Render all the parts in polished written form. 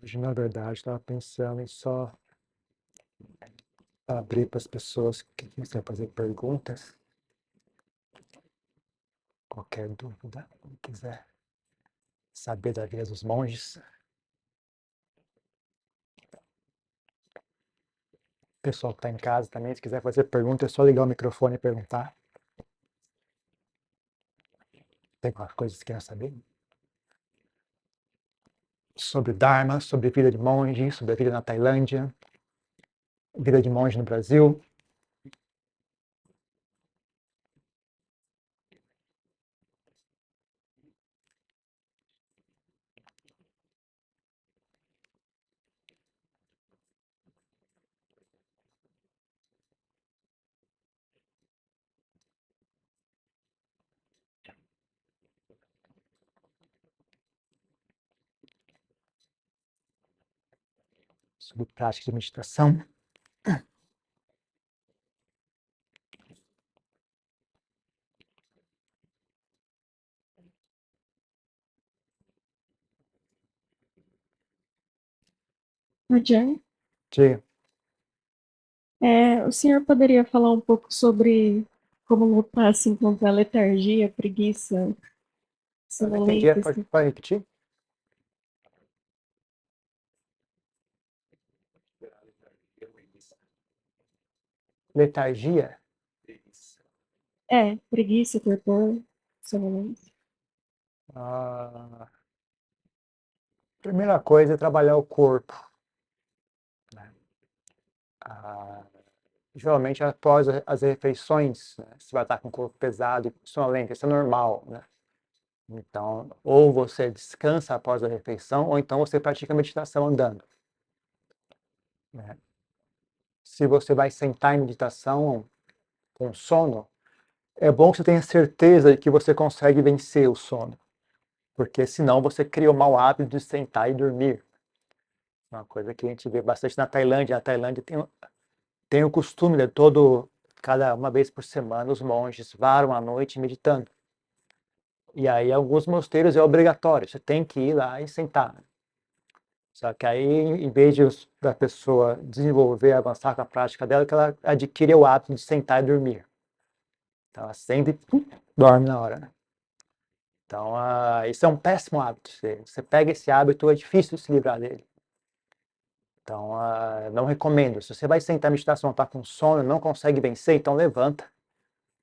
Hoje, na verdade, estava pensando em só abrir para as pessoas que quiserem fazer perguntas, qualquer dúvida, quem quiser saber da vida dos monges. O pessoal que está em casa também, se quiser fazer pergunta, é só ligar o microfone e perguntar. Tem algumas coisas que querem saber? Sobre Dharma, sobre vida de monge, sobre a vida na Tailândia, vida de monge no Brasil. Sobre prática de meditação. Ajahn, De, o senhor poderia falar um pouco sobre como lutar assim contra a letargia, preguiça, eu não entendi, sonolência, assim? pode repetir? Letargia? Preguiça, torpor, sonolência. A primeira coisa é trabalhar o corpo. Né? Ah, geralmente, após as refeições, né, você vai estar com o corpo pesado e sonolento, isso é normal. Né? Então, ou você descansa após a refeição, ou então você pratica meditação andando. Né? Se você vai sentar em meditação com sono, é bom que você tenha certeza de que você consegue vencer o sono, porque senão você cria o mau hábito de sentar e dormir. Uma coisa que a gente vê bastante na Tailândia. A Tailândia tem o costume de cada uma vez por semana, os monges varam à noite meditando. E aí, alguns mosteiros é obrigatório, você tem que ir lá e sentar. Só que aí, em vez da pessoa desenvolver, avançar com a prática dela, que ela adquire o hábito de sentar e dormir. Então, ela senta e dorme na hora. Né? Então, isso é um péssimo hábito. Você pega esse hábito, é difícil se livrar dele. Então, não recomendo. Se você vai sentar a meditação, está com sono, não consegue vencer, então levanta.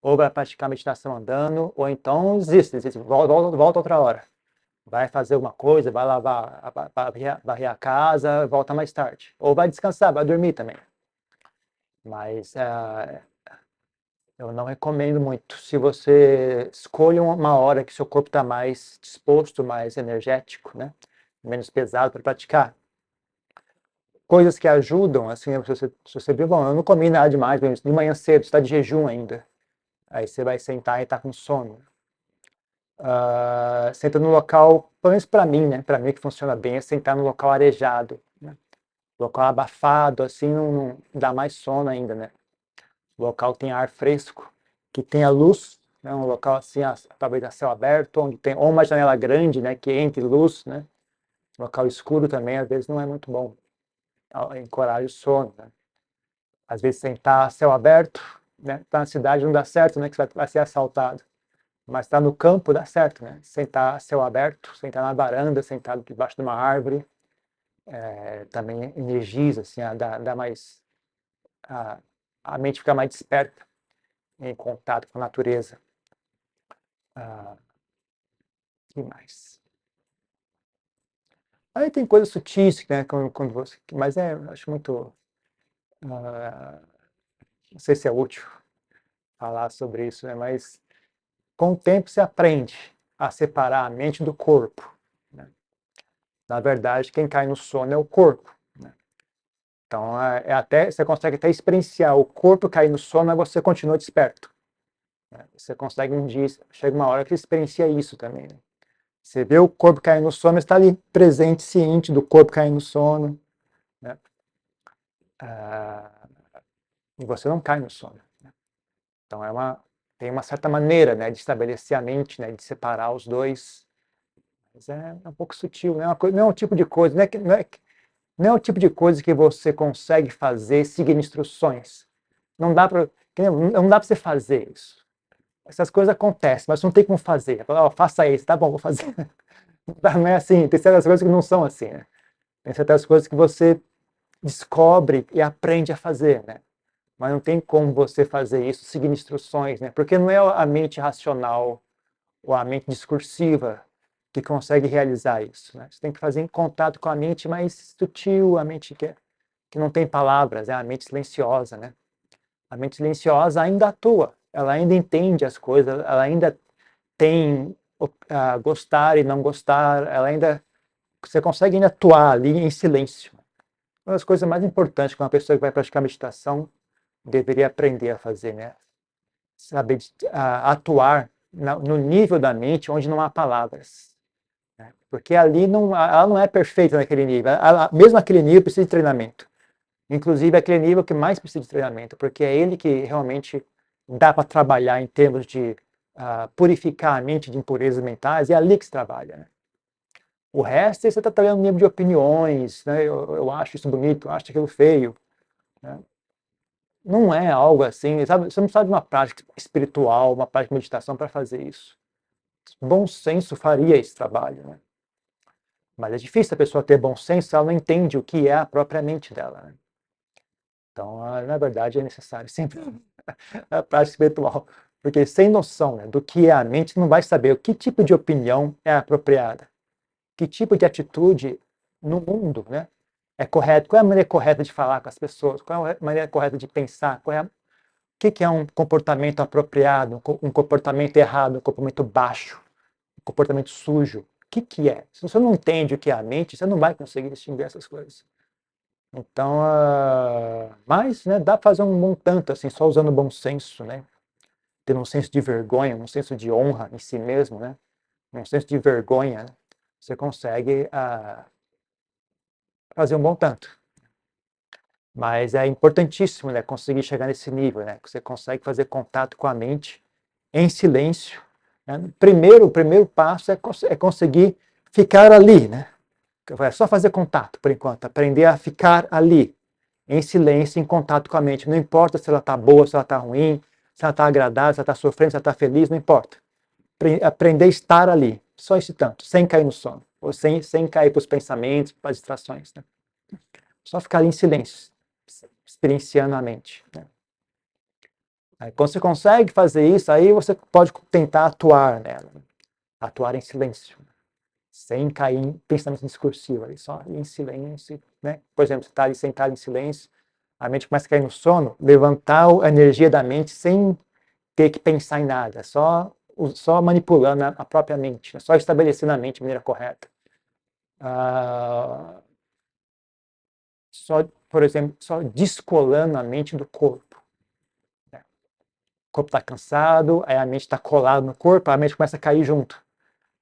Ou vai praticar meditação andando, ou então desiste, volta outra hora. Vai fazer alguma coisa, vai lavar, varrer a casa, volta mais tarde. Ou vai descansar, vai dormir também. Mas eu não recomendo muito. Se você escolhe uma hora que seu corpo está mais disposto, mais energético, né? Menos pesado para praticar. Coisas que ajudam, assim, se você viu, bom, eu não comi nada demais, de manhã cedo, você está de jejum ainda. Aí você vai sentar e está com sono. Senta no local, pelo menos para mim, né? Para mim que funciona bem é sentar no local arejado, né? Local abafado, assim não dá mais sono ainda, né? O local tem ar fresco, que tenha luz, né? Um local assim, talvez a céu aberto, onde tem ou uma janela grande, né? Que entre luz, né? Local escuro também às vezes não é muito bom, encoraja o sono, né? Às vezes sentar a céu aberto, né? Tá na cidade não dá certo, né? Que você vai ser assaltado. Mas está no campo, dá certo, né? Sentar a céu aberto, sentar na varanda, sentado debaixo de uma árvore, também energiza, assim, dá mais. A, a mente fica mais desperta em contato com a natureza. Ah, que mais? Aí tem coisas sutis, né? Quando você, mas acho muito. ah, não sei se é útil falar sobre isso, né? Mas com o tempo você aprende a separar a mente do corpo. Né? Na verdade, quem cai no sono é o corpo. Né? Então, você consegue até experienciar o corpo cair no sono, mas você continua desperto. Né? Você consegue um dia, chega uma hora que você experiencia isso também. Né? Você vê o corpo cair no sono, mas está ali presente, ciente do corpo cair no sono. Né? Ah, e você não cai no sono. Né? Então, tem uma certa maneira, né, de estabelecer a mente, né, de separar os dois. Mas é um pouco sutil, né? Não é um tipo de coisa, não é Não é o tipo de coisa que você consegue fazer seguindo instruções. Não dá para você fazer isso. Essas coisas acontecem, mas não tem como fazer. Fala, faça isso, tá bom, vou fazer. Não é assim, tem certas coisas que não são assim, né? Tem certas coisas que você descobre e aprende a fazer, né? Mas não tem como você fazer isso seguindo instruções, né? Porque não é a mente racional ou a mente discursiva que consegue realizar isso, né? Você tem que fazer em contato com a mente mais sutil, a mente que não tem palavras, é a mente silenciosa, né? A mente silenciosa ainda atua, ela ainda entende as coisas, ela ainda tem gostar e não gostar, você consegue ainda atuar ali em silêncio. Uma das coisas mais importantes que uma pessoa que vai praticar meditação deveria aprender a fazer, né? Saber atuar no nível da mente onde não há palavras, né? Porque ali ela não é perfeita naquele nível, mesmo aquele nível precisa de treinamento. Inclusive, é aquele nível que mais precisa de treinamento, porque é ele que realmente dá para trabalhar em termos de purificar a mente de impurezas mentais, é ali que se trabalha, né? O resto, você está trabalhando no nível de opiniões, né? Eu acho isso bonito, eu acho aquilo feio, né? Não é algo assim, sabe? Você não precisa de uma prática espiritual, uma prática de meditação para fazer isso. Bom senso faria esse trabalho, né? Mas é difícil a pessoa ter bom senso se ela não entende o que é a própria mente dela, né? Então, na verdade, é necessário sempre a prática espiritual, porque sem noção, né, do que é a mente, não vai saber o que tipo de opinião é apropriada, que tipo de atitude no mundo, né, é correto, qual é a maneira correta de falar com as pessoas, qual é a maneira correta de pensar, o que é um comportamento apropriado, um comportamento errado, um comportamento baixo, um comportamento sujo. O que é? Se você não entende o que é a mente, você não vai conseguir distinguir essas coisas. Então, mas, né, dá para fazer um bom tanto, assim, só usando o bom senso, né? Tendo um senso de vergonha, um senso de honra em si mesmo, né? Um senso de vergonha, né? Você consegue fazer um bom tanto. Mas é importantíssimo, né, conseguir chegar nesse nível, né? Que você consegue fazer contato com a mente em silêncio, né? O primeiro passo é conseguir ficar ali, né? É só fazer contato, por enquanto, aprender a ficar ali, em silêncio, em contato com a mente. Não importa se ela está boa, se ela está ruim, se ela está agradável, se ela está sofrendo, se ela está feliz, não importa. Aprender a estar ali, só esse tanto, sem cair no sono, ou sem cair para os pensamentos, para as distrações. Né? Só ficar ali em silêncio, experienciando a mente. Né? Aí, quando você consegue fazer isso, aí você pode tentar atuar nela, atuar em silêncio, sem cair em pensamento discursivo, ali, só em silêncio. Né? Por exemplo, você está ali sentado em silêncio, a mente começa a cair no sono, levantar a energia da mente sem ter que pensar em nada, só manipulando a própria mente, né? Só estabelecendo a mente de maneira correta. Por exemplo, só descolando a mente do corpo. Né? O corpo está cansado, aí a mente está colada no corpo, a mente começa a cair junto.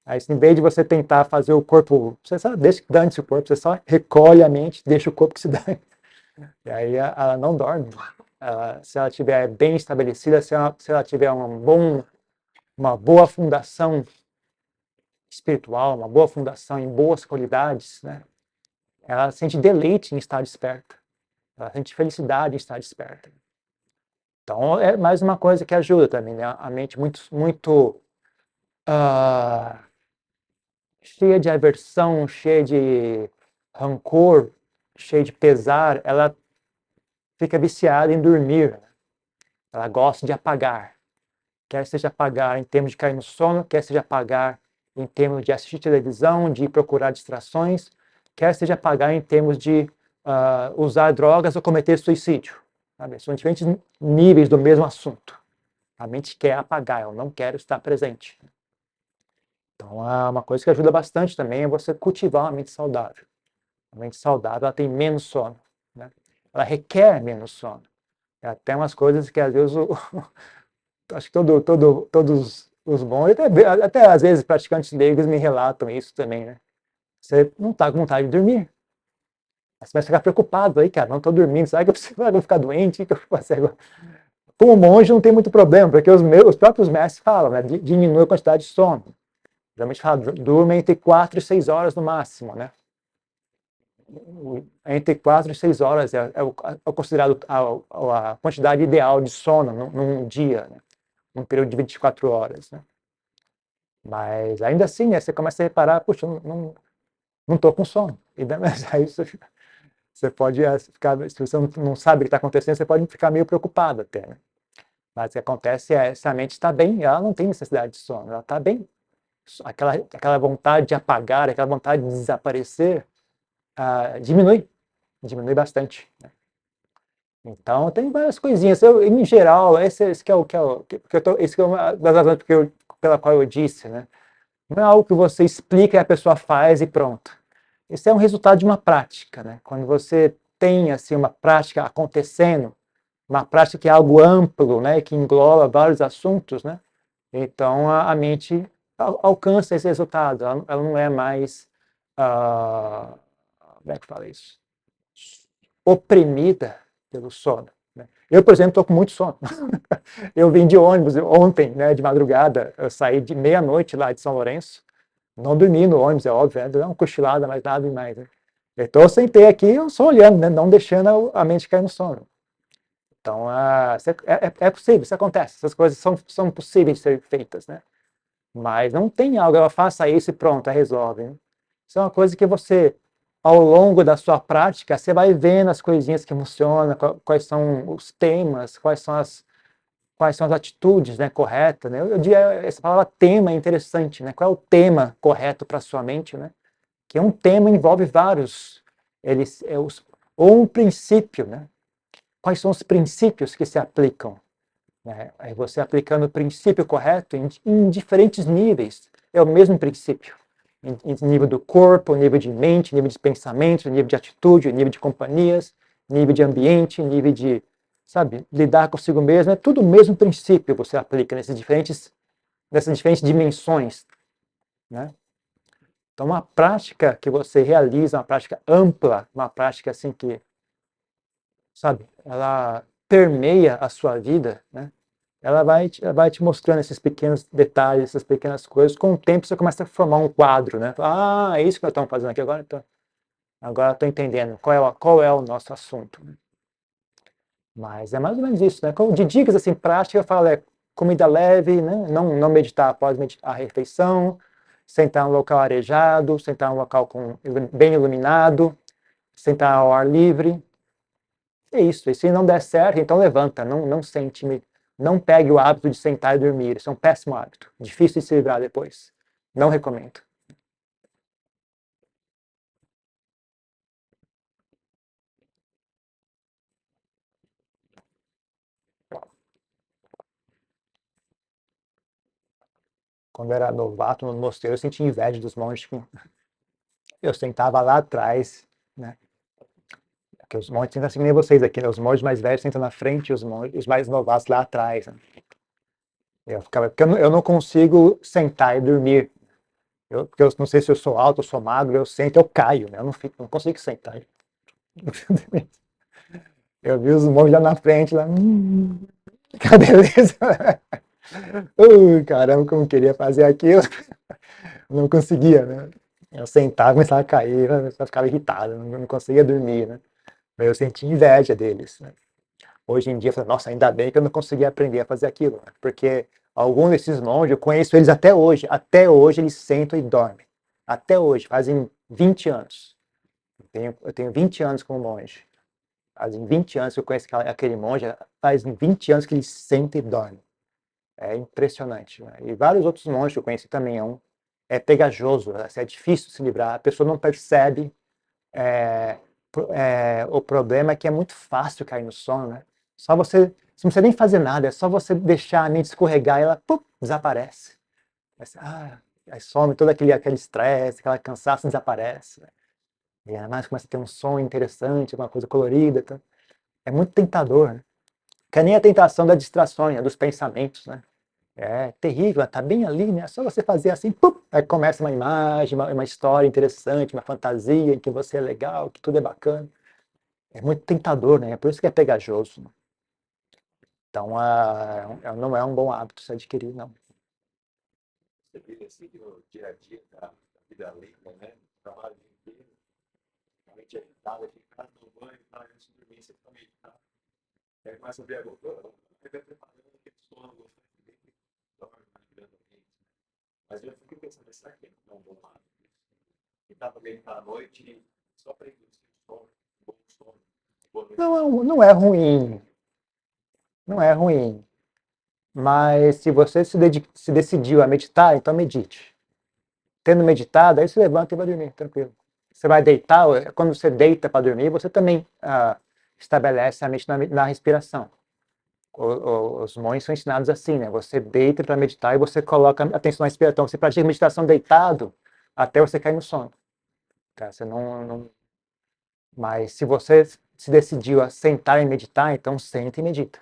Aí, em vez de você tentar fazer o corpo, você só deixa que dane-se o corpo, você só recolhe a mente, deixa o corpo que se dane. E aí ela não dorme. Se ela estiver bem estabelecida, se ela tiver uma boa fundação espiritual, uma boa fundação em boas qualidades, né? Ela sente deleite em estar desperta. Ela sente felicidade em estar desperta. Então, é mais uma coisa que ajuda também, né? A mente muito cheia de aversão, cheia de rancor, cheia de pesar, ela fica viciada em dormir. Né? Ela gosta de apagar. Quer seja apagar em termos de cair no sono, quer seja apagar em termos de assistir televisão, de procurar distrações, quer seja apagar em termos de usar drogas ou cometer suicídio. Sabe? São diferentes níveis do mesmo assunto. A mente quer apagar, eu não quero estar presente. Então, uma coisa que ajuda bastante também é você cultivar uma mente saudável. A mente saudável ela tem menos sono. Né? Ela requer menos sono. É até umas coisas que às vezes acho que todos os bons, até às vezes praticantes leigos me relatam isso também, né? Você não está com vontade de dormir. Você vai ficar preocupado aí, cara, não estou dormindo, será que eu vou ficar doente? O que eu vou fazer agora? Como monge não tem muito problema, porque os próprios mestres falam, né? Diminui a quantidade de sono. Geralmente falam, durma entre 4 e 6 horas no máximo, né? Entre 4 e 6 horas é considerado a quantidade ideal de sono num dia, né? Num período de 24 horas. Né? Mas ainda assim, né, você começa a reparar, puxa, não estou com sono. E aí você pode ficar, se você não sabe o que está acontecendo, você pode ficar meio preocupado até. Né? Mas o que acontece é, se a mente está bem, ela não tem necessidade de sono, ela está bem. Aquela vontade de apagar, aquela vontade de desaparecer, diminui bastante. Né? Então, tem várias coisinhas. Em geral, esse que é o esse que é uma das razões pela qual eu disse, né? Não é algo que você explica e a pessoa faz e pronto. Isso é um resultado de uma prática, né? Quando você tem assim uma prática acontecendo, uma prática que é algo amplo, né, que engloba vários assuntos, né? Então a mente alcança esse resultado. Ela não é mais, como é que fala isso? Oprimida pelo sono. Né? Eu, por exemplo, estou com muito sono. Eu vim de ônibus ontem, né, de madrugada. Eu saí de meia-noite lá de São Lourenço. Não dormi no ônibus, é óbvio, deu uma cochilada, mas nada demais. Né? Então eu sentei aqui, só olhando, né, não deixando a mente cair no sono. Então é possível, isso acontece, essas coisas são possíveis de ser feitas, né? Mas não tem algo, ela faça isso e pronto, resolve. Né? Isso é uma coisa que você, ao longo da sua prática, você vai vendo as coisinhas que funcionam, quais são os temas, quais são as atitudes, né, corretas. Né? Eu diria, essa palavra tema é interessante, né? Qual é o tema correto para a sua mente, né? Que um tema envolve vários, ou um princípio, né? Quais são os princípios que se aplicam? Né? Aí você aplicando o princípio correto em diferentes níveis, é o mesmo princípio. Em nível do corpo, nível de mente, nível de pensamento, nível de atitude, nível de companhias, nível de ambiente, nível de, sabe, lidar consigo mesmo, é tudo o mesmo princípio você aplica nessas diferentes dimensões, né? Então, uma prática que você realiza, uma prática ampla, uma prática assim que, sabe, ela permeia a sua vida, né? Ela vai te mostrando esses pequenos detalhes, essas pequenas coisas. Com o tempo você começa a formar um quadro, né? Ah, é isso que nós estamos fazendo aqui agora, então. Agora estou entendendo qual é o nosso assunto. Né? Mas é mais ou menos isso, né? De dicas assim práticas, eu falo comida leve, né? Não meditar após a refeição, sentar em um local arejado, sentar em um local bem iluminado, sentar ao ar livre. É isso. E se não der certo, então levanta, não sente, não pegue o hábito de sentar e dormir. Isso é um péssimo hábito. Difícil de se livrar depois. Não recomendo. Quando eu era novato no mosteiro, eu sentia inveja dos monges. Eu sentava lá atrás, né? Porque os monges sentam assim que nem vocês aqui, né? Os monges mais velhos sentam na frente e os mais novatos lá atrás. Né? Porque eu não consigo sentar e dormir. Porque eu não sei se eu sou alto ou sou magro, eu sento, eu caio, né? Eu não consigo sentar. Eu vi os monges lá na frente, lá, que beleza. Caramba, como eu queria fazer aquilo, não conseguia, né? Eu sentava, começava a cair, eu ficava irritado, não conseguia dormir, né? Mas eu sentia inveja deles, né? Hoje em dia, eu falo, nossa, ainda bem que eu não consegui aprender a fazer aquilo, né? Porque alguns desses monges, eu conheço eles até hoje eles sentam e dormem. Até hoje, fazem 20 anos. Eu tenho 20 anos como monge. Fazem 20 anos que eu conheço aquele monge, faz 20 anos que ele senta e dorme. É impressionante. Né? E vários outros monges que eu conheci também é pegajoso, é difícil se livrar, a pessoa não percebe. O problema é que é muito fácil cair no sono, né? Só você não precisa nem fazer nada, é só você deixar a mente escorregar e ela desaparece. Aí some todo aquele estresse, aquela cansaço desaparece. Né? E ainda mais começa a ter um som interessante, uma coisa colorida. Tá? É muito tentador, né? Que é nem a tentação das distrações, dos pensamentos, né? É terrível, tá bem ali, né? É só você fazer assim, aí começa uma imagem, uma história interessante, uma fantasia em que você é legal, que tudo é bacana. É muito tentador, né? É por isso que é pegajoso. Né? Então, não é um bom hábito se adquirir, não. Você vive assim no dia a dia da vida limpa, né? Trabalho inteiro, te ajudava, de casa no banho, tá, antes de dormir, você fica meditando. Aí começa a ver a boca, aí vai preparando aquele sono, você dorme mais grandamente. Mas eu fico pensando, será que não é um bom hábito? E dá pra meditar à noite só para induzir o sono, bom sono, boa noite. Não é ruim, não é ruim. Mas se você se decidiu a meditar, então medite. Tendo meditado, aí você levanta e vai dormir, tranquilo. Você vai deitar, quando você deita para dormir, você também estabelece a mente na respiração. Os monges são ensinados assim, né? Você deita para meditar e você coloca atenção na respiração. Você pratica meditação deitado até você cair no sono. Tá? Você não... Mas se você se decidiu a sentar e meditar, então senta e medita.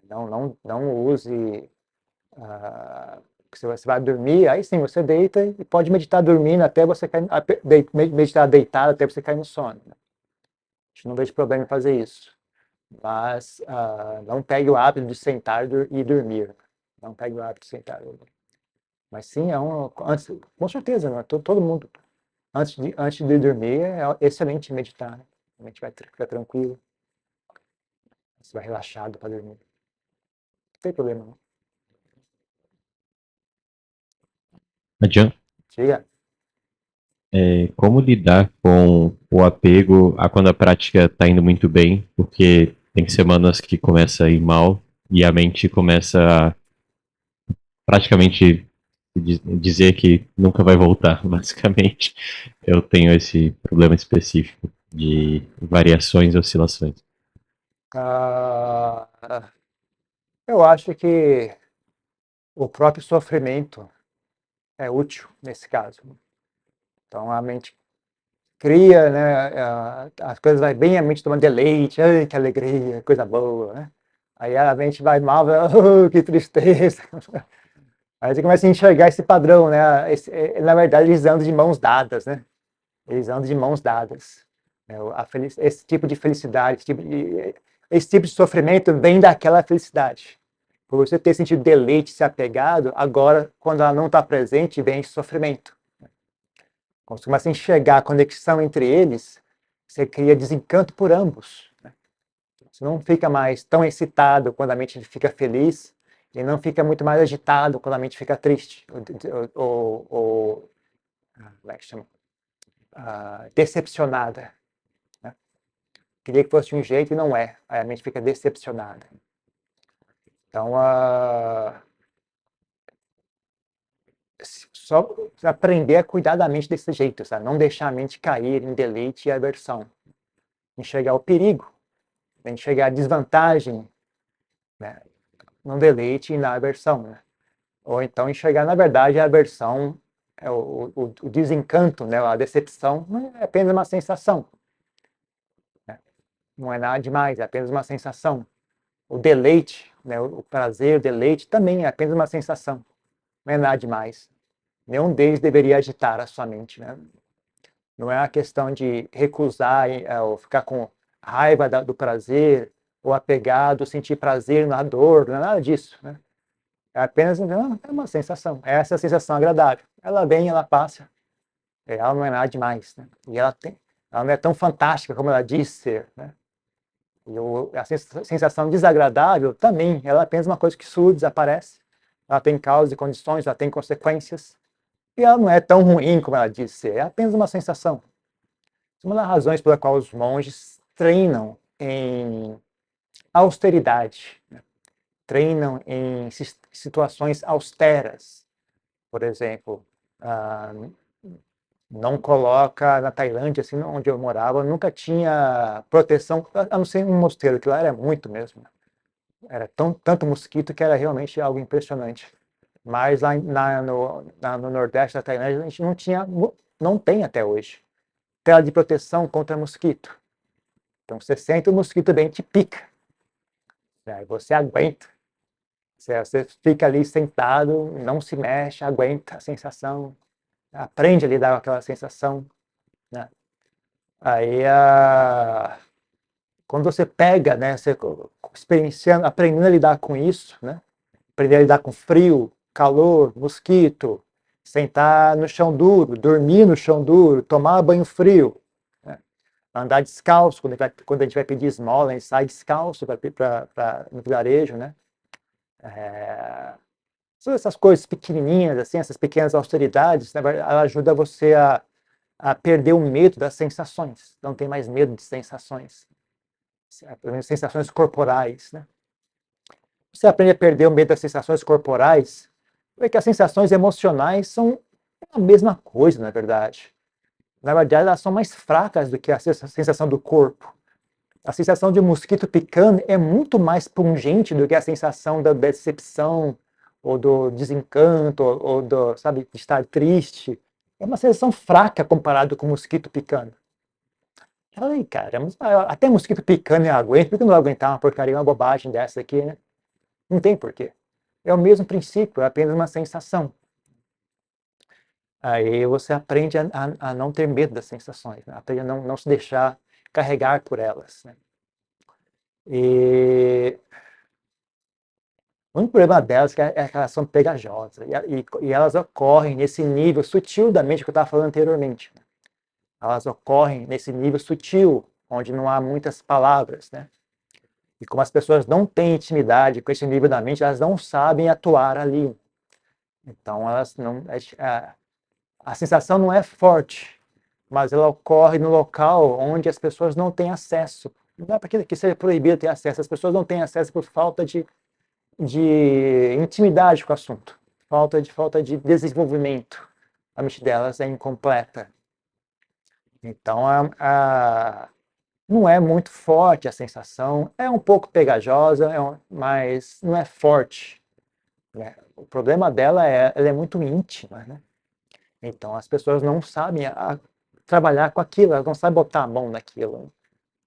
Não use... se você vai dormir, aí sim, você deita e pode meditar dormindo até você cair... Meditar deitado até você cair no sono. Né? A gente não vejo problema em fazer isso. Mas não pegue o hábito de sentar e dormir. Não pegue o hábito de sentar e dormir. Mas sim, com certeza, né? Todo mundo, antes de dormir, é excelente meditar. Né? A mente vai ficar tranquilo. Você vai relaxado para dormir. Não tem problema, não. Adianta. Diga. Como lidar com o apego a quando a prática está indo muito bem, porque tem semanas que começa a ir mal e a mente começa a praticamente dizer que nunca vai voltar, basicamente. Eu tenho esse problema específico de variações e oscilações. Ah, eu acho que o próprio sofrimento é útil nesse caso. Então a mente cria, né, as coisas vai bem, a mente toma deleite, ai, que alegria, coisa boa, né? Aí a mente vai mal, oh, que tristeza. Aí você começa a enxergar esse padrão, né? Na verdade, eles andam de mãos dadas, né? Eles andam de mãos dadas. Esse tipo de felicidade, esse tipo de sofrimento vem daquela felicidade. Por você ter sentido deleite, se apegado, agora, quando ela não está presente, vem esse sofrimento. Quando você começa a enxergar a conexão entre eles, você cria desencanto por ambos. Né? Você não fica mais tão excitado quando a mente fica feliz, e não fica muito mais agitado quando a mente fica triste, ou como é que chama? Decepcionada. Né? Queria que fosse de um jeito e não é. Aí a mente fica decepcionada. Então, só aprender a cuidar da mente desse jeito, sabe? Não deixar a mente cair em deleite e aversão. Enxergar o perigo, enxergar a desvantagem, né? No deleite e na aversão. Né? Ou então enxergar, na verdade, a aversão, o desencanto, né? A decepção, é apenas uma sensação. Né? Não é nada demais, é apenas uma sensação. O deleite, né? O prazer, o deleite, também é apenas uma sensação. Não é nada demais. Nenhum deles deveria agitar a sua mente. Né? Não é uma questão de recusar ou ficar com raiva do prazer, ou apegado, sentir prazer na dor, não é nada disso. Né? É apenas uma sensação. Essa é a sensação agradável. Ela vem, ela passa. Ela não é nada demais. Né? E ela não é tão fantástica como ela diz ser. Né? E a sensação desagradável também, ela é apenas uma coisa que surge, desaparece. Ela tem causas e condições, ela tem consequências. E ela não é tão ruim como ela diz ser, é apenas uma sensação. Uma das razões pela qual os monges treinam em austeridade, né? Treinam em situações austeras. Por exemplo, não coloca na Tailândia, assim, onde eu morava, nunca tinha proteção, a não ser um mosteiro, que lá era muito mesmo. Era tanto mosquito que era realmente algo impressionante. Mas lá no Nordeste da Tailândia, a gente não tem até hoje, tela de proteção contra mosquito. Então, você sente o mosquito bem, te pica. Aí você aguenta. Você fica ali sentado, não se mexe, aguenta a sensação, aprende a lidar com aquela sensação. Né? Aí, quando você pega, né, você experienciando, aprendendo a lidar com isso, né? Aprender a lidar com frio, calor, mosquito, sentar no chão duro, dormir no chão duro, tomar banho frio. Né? andar descalço, quando a gente vai pedir esmola, a gente sai descalço no vilarejo, né? Todas essas coisas pequenininhas, assim, essas pequenas austeridades, na verdade, ela ajuda você a perder o medo das sensações. Não tem mais medo de sensações. Sensações corporais, né? Você aprende a perder o medo das sensações corporais, porque as sensações emocionais são a mesma coisa, na verdade. Na verdade, elas são mais fracas do que a sensação do corpo. A sensação de um mosquito picando é muito mais pungente do que a sensação da decepção, ou do desencanto, ou do, sabe, de estar triste. É uma sensação fraca comparado com o mosquito picando. Eu falei, cara, até mosquito picando eu aguento, por que eu não vou aguentar uma porcaria, uma bobagem dessa aqui, né? Não tem porquê. É o mesmo princípio, é apenas uma sensação. Aí você aprende a não ter medo das sensações, né? Aprende a não se deixar carregar por elas, né? E o único problema delas é que elas são pegajosas, e elas ocorrem nesse nível sutil da mente que eu estava falando anteriormente, né? Elas ocorrem nesse nível sutil, onde não há muitas palavras, né? E como as pessoas não têm intimidade com esse nível da mente, elas não sabem atuar ali. Então, elas não, a sensação não é forte, mas ela ocorre no local onde as pessoas não têm acesso. Não é porque que seja proibido ter acesso, as pessoas não têm acesso por falta de intimidade com o assunto, falta de desenvolvimento. A mente delas é incompleta. Então, não é muito forte a sensação, é um pouco pegajosa, mas não é forte, né? O problema dela ela é muito íntima, né? Então as pessoas não sabem trabalhar com aquilo, elas não sabem botar a mão naquilo,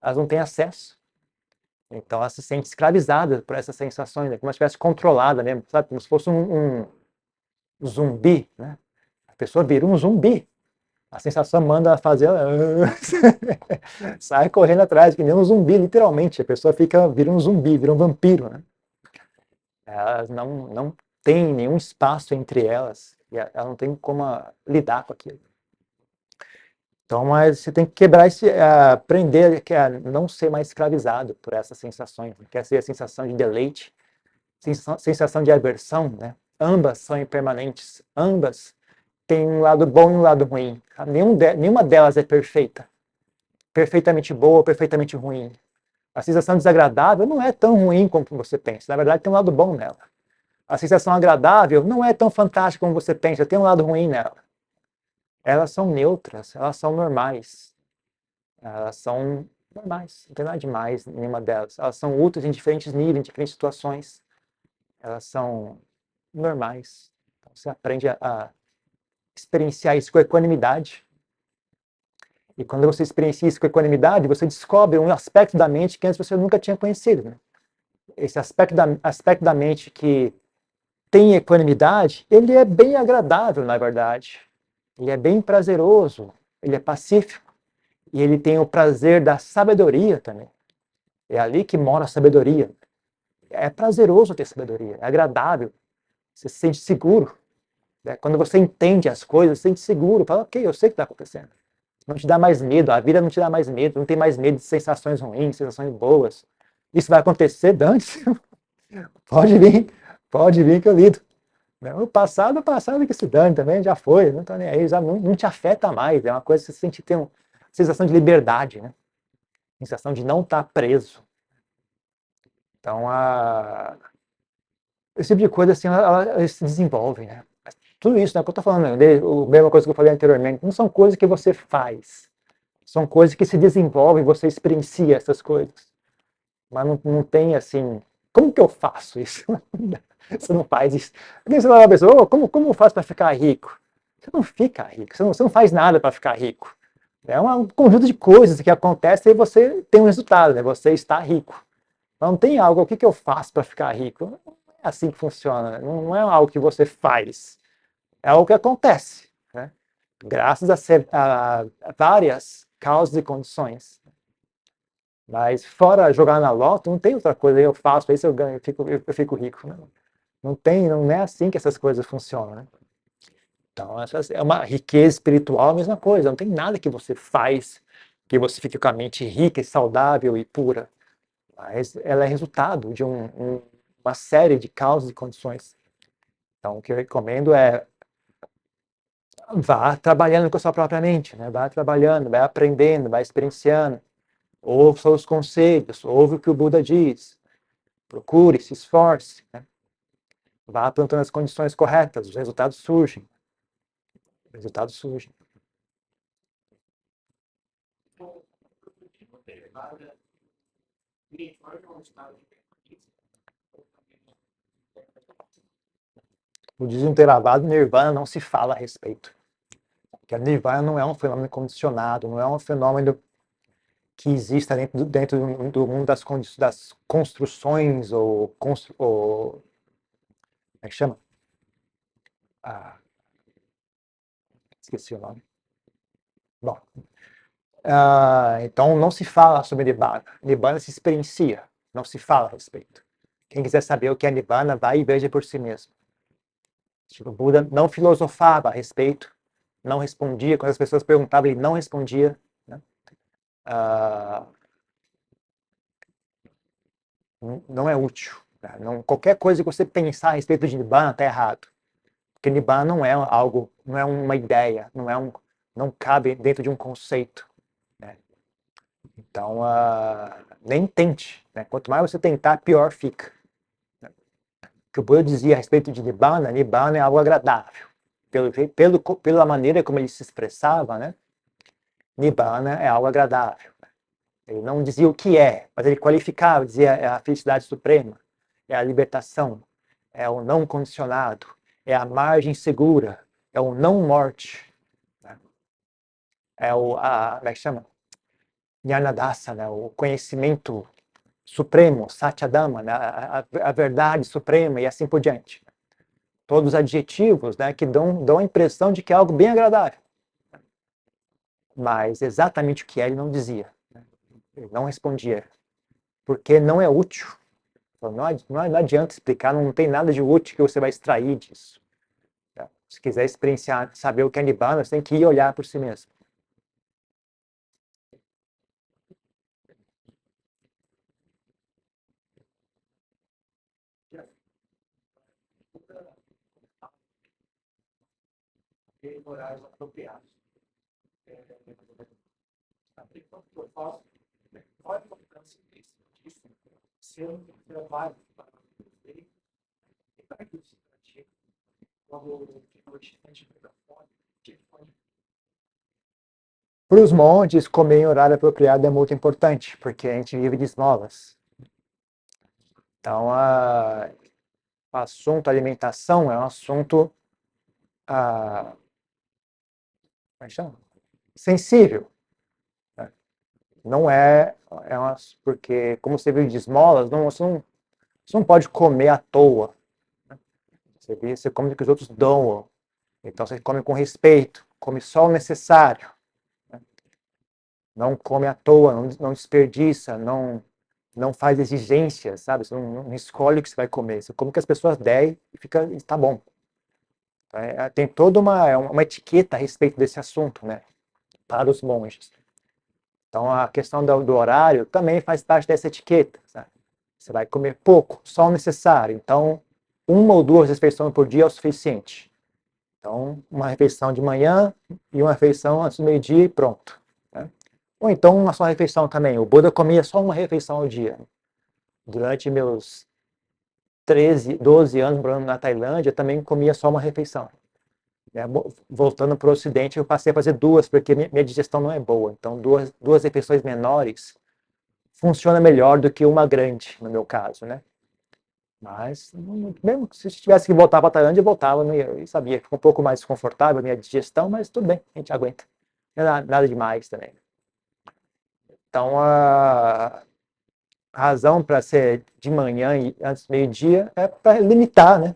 elas não têm acesso. Então elas se sentem escravizadas por essas sensações, né? Como se estivesse controlada mesmo, sabe? Como se fosse um zumbi, né? A pessoa vira um zumbi. A sensação manda ela fazer, sai correndo atrás, que nem um zumbi, literalmente. A pessoa vira um zumbi, vira um vampiro, né? Elas não têm nenhum espaço entre elas, e ela não tem como lidar com aquilo. Então, mas você tem que quebrar aprender a não ser mais escravizado por essas sensações. Quer ser a sensação de deleite, sensação de aversão, né? Ambas são impermanentes, ambas têm um lado bom e um lado ruim. Nenhuma delas é perfeita. Perfeitamente boa ou perfeitamente ruim. A sensação desagradável não é tão ruim como você pensa. Na verdade, tem um lado bom nela. A sensação agradável não é tão fantástica como você pensa. Tem um lado ruim nela. Elas são neutras, elas são normais. Elas são normais. Não tem nada demais em nenhuma delas. Elas são úteis em diferentes níveis, em diferentes situações. Elas são normais. Então, você aprende a experienciar isso com equanimidade. E quando você experiencia isso com equanimidade, você descobre um aspecto da mente que antes você nunca tinha conhecido, né? Esse aspecto da mente que tem equanimidade, ele é bem agradável, na verdade. Ele é bem prazeroso, ele é pacífico. E ele tem o prazer da sabedoria também. É ali que mora a sabedoria. É prazeroso ter sabedoria, é agradável. Você se sente seguro. Né? Quando você entende as coisas, você se sente seguro. Fala, ok, eu sei o que está acontecendo. Não te dá mais medo, a vida não te dá mais medo, não tem mais medo de sensações ruins, sensações boas. Isso vai acontecer, Dante? Pode vir que eu lido. O passado que se dane também, já foi, não tá nem aí, já não te afeta mais, é uma coisa que você sente ter uma sensação de liberdade, né? Sensação de não estar preso. Então, esse tipo de coisa, assim, ela se desenvolve, né? Tudo isso, né, que eu estou falando, a mesma coisa que eu falei anteriormente, não são coisas que você faz, são coisas que se desenvolvem, você experiencia essas coisas. Mas não tem assim, como que eu faço isso? Você não faz isso. Você fala uma pessoa, como eu faço para ficar rico? Você não fica rico, você não faz nada para ficar rico. É um conjunto de coisas que acontecem e você tem um resultado, né? Você está rico. Não tem algo, o que eu faço para ficar rico? Não é assim que funciona, né? Não é algo que você faz. É algo que acontece, né? Graças a várias causas e condições. Mas fora jogar na loto, não tem outra coisa. Eu faço isso, eu ganho, eu fico rico. Não é assim que essas coisas funcionam, né? Então, é uma riqueza espiritual, a mesma coisa. Não tem nada que você faz que você fique com a mente rica e saudável e pura, mas ela é resultado de uma série de causas e condições. Então, o que eu recomendo é vá trabalhando com a sua própria mente, né? Vá trabalhando, vai aprendendo, vai experienciando, ouça os conselhos, ouve o que o Buda diz, procure, se esforce, né? Vá plantando as condições corretas, os resultados surgem. Os resultados surgem. O desinteravado Nirvana não se fala a respeito. Porque a Nirvana não é um fenômeno condicionado, não é um fenômeno que exista dentro do mundo das construções ou como é que chama? Ah, esqueci o nome. Bom, então não se fala sobre Nibbana. Nibbana se experiencia, não se fala a respeito. Quem quiser saber o que é Nibbana, vai e veja por si mesmo. Tipo, o Buda não filosofava a respeito, não respondia. Quando as pessoas perguntavam, ele não respondia. Né? Não é útil. Né? Não, qualquer coisa que você pensar a respeito de Nibbana está errado. Porque Nibbana não é algo, não é uma ideia, não cabe dentro de um conceito. Né? Então, nem tente. Né? Quanto mais você tentar, pior fica. Né? O que o Buda dizia a respeito de Nibbana, Nibbana é algo agradável. Pela maneira como ele se expressava, né? Nibbana é algo agradável. Ele não dizia o que é, mas ele qualificava, dizia é a felicidade suprema, é a libertação, é o não condicionado, é a margem segura, é o não morte, né? É como é que chama? Jnanadasa, né? O conhecimento supremo, Satyadhamma, né? A verdade suprema e assim por diante. Todos os adjetivos, né, que dão a impressão de que é algo bem agradável. Mas exatamente o que é ele não dizia. Né? Ele não respondia. Porque não é útil. Não adianta explicar, não tem nada de útil que você vai extrair disso. Tá? Se quiser experienciar, saber o que é Nibbana, você tem que ir olhar por si mesmo. Horários apropriados. Eu faço, olha a importância disso. Se eu não trabalho para ele, para que isso pratica, logo de noite, antes de telefone. Para os monges, comer em horário apropriado é muito importante, porque a gente vive de esmolas. Então, o assunto alimentação é um assunto como é que chama? Sensível. Né? Não porque como você vive de esmolas, você não pode comer à toa. Né? Você come o que os outros dão. Então você come com respeito, come só o necessário. Né? Não come à toa, não desperdiça, não faz exigências, sabe? Você não escolhe o que você vai comer. Você come o que as pessoas derem e está bom. Tem toda uma etiqueta a respeito desse assunto, né? Para os monges. Então a questão do horário também faz parte dessa etiqueta. Sabe? Você vai comer pouco, só o necessário. Então, 1 ou 2 refeições por dia é o suficiente. Então, uma refeição de manhã e uma refeição antes do meio-dia e pronto. Né? Ou então uma só refeição também. O Buda comia só uma refeição ao dia. Durante meus 12 anos morando na Tailândia, eu também comia só uma refeição. Voltando para o Ocidente, eu passei a fazer 2, porque minha digestão não é boa. Então, duas refeições menores funciona melhor do que uma grande, no meu caso, né? Mas, mesmo se eu tivesse que voltar para a Tailândia, eu voltava, eu sabia, ficou um pouco mais desconfortável a minha digestão, mas tudo bem, a gente aguenta. Não é nada demais também. Então, a razão para ser de manhã e antes do meio-dia é para limitar, né?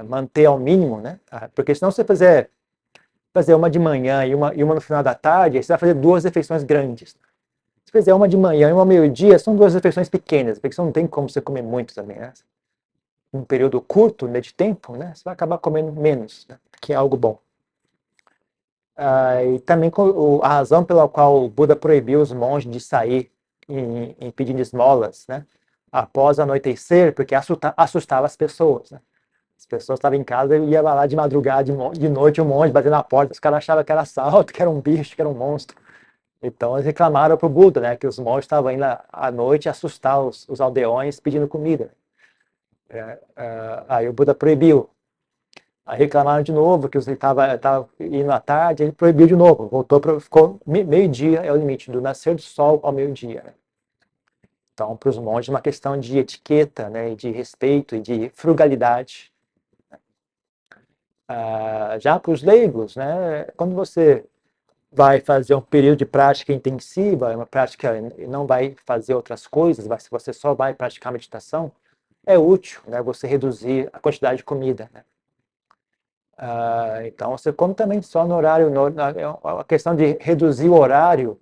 Manter ao mínimo, né? Porque senão você fazer uma de manhã e uma no final da tarde, você vai fazer 2 refeições grandes. Se fizer uma de manhã e uma ao meio-dia, são 2 refeições pequenas, porque você não tem como você comer muito também, né? Um período curto, né, de tempo, né? Você vai acabar comendo menos, né? Que é algo bom. E também a razão pela qual o Buda proibiu os monges de sair em pedindo esmolas, né? Após anoitecer, porque assustava as pessoas, né? As pessoas estavam em casa e ia lá de madrugada, de noite, um monge batendo na porta, os caras achavam que era assalto, que era um bicho, que era um monstro. Então eles reclamaram para o Buda, né? Que os monges estavam indo à noite assustar os aldeões pedindo comida. Aí o Buda proibiu. Aí reclamaram de novo que ele estava indo à tarde, ele proibiu de novo, ficou meio-dia, é o limite, do nascer do sol ao meio-dia. Né? Então, para os monges, é uma questão de etiqueta, né, de respeito e de frugalidade. Já para os leigos, né, quando você vai fazer um período de prática intensiva, uma prática não vai fazer outras coisas, você só vai praticar meditação, é útil, né, você reduzir a quantidade de comida. Né? Então, você come também só no horário. A questão de reduzir o horário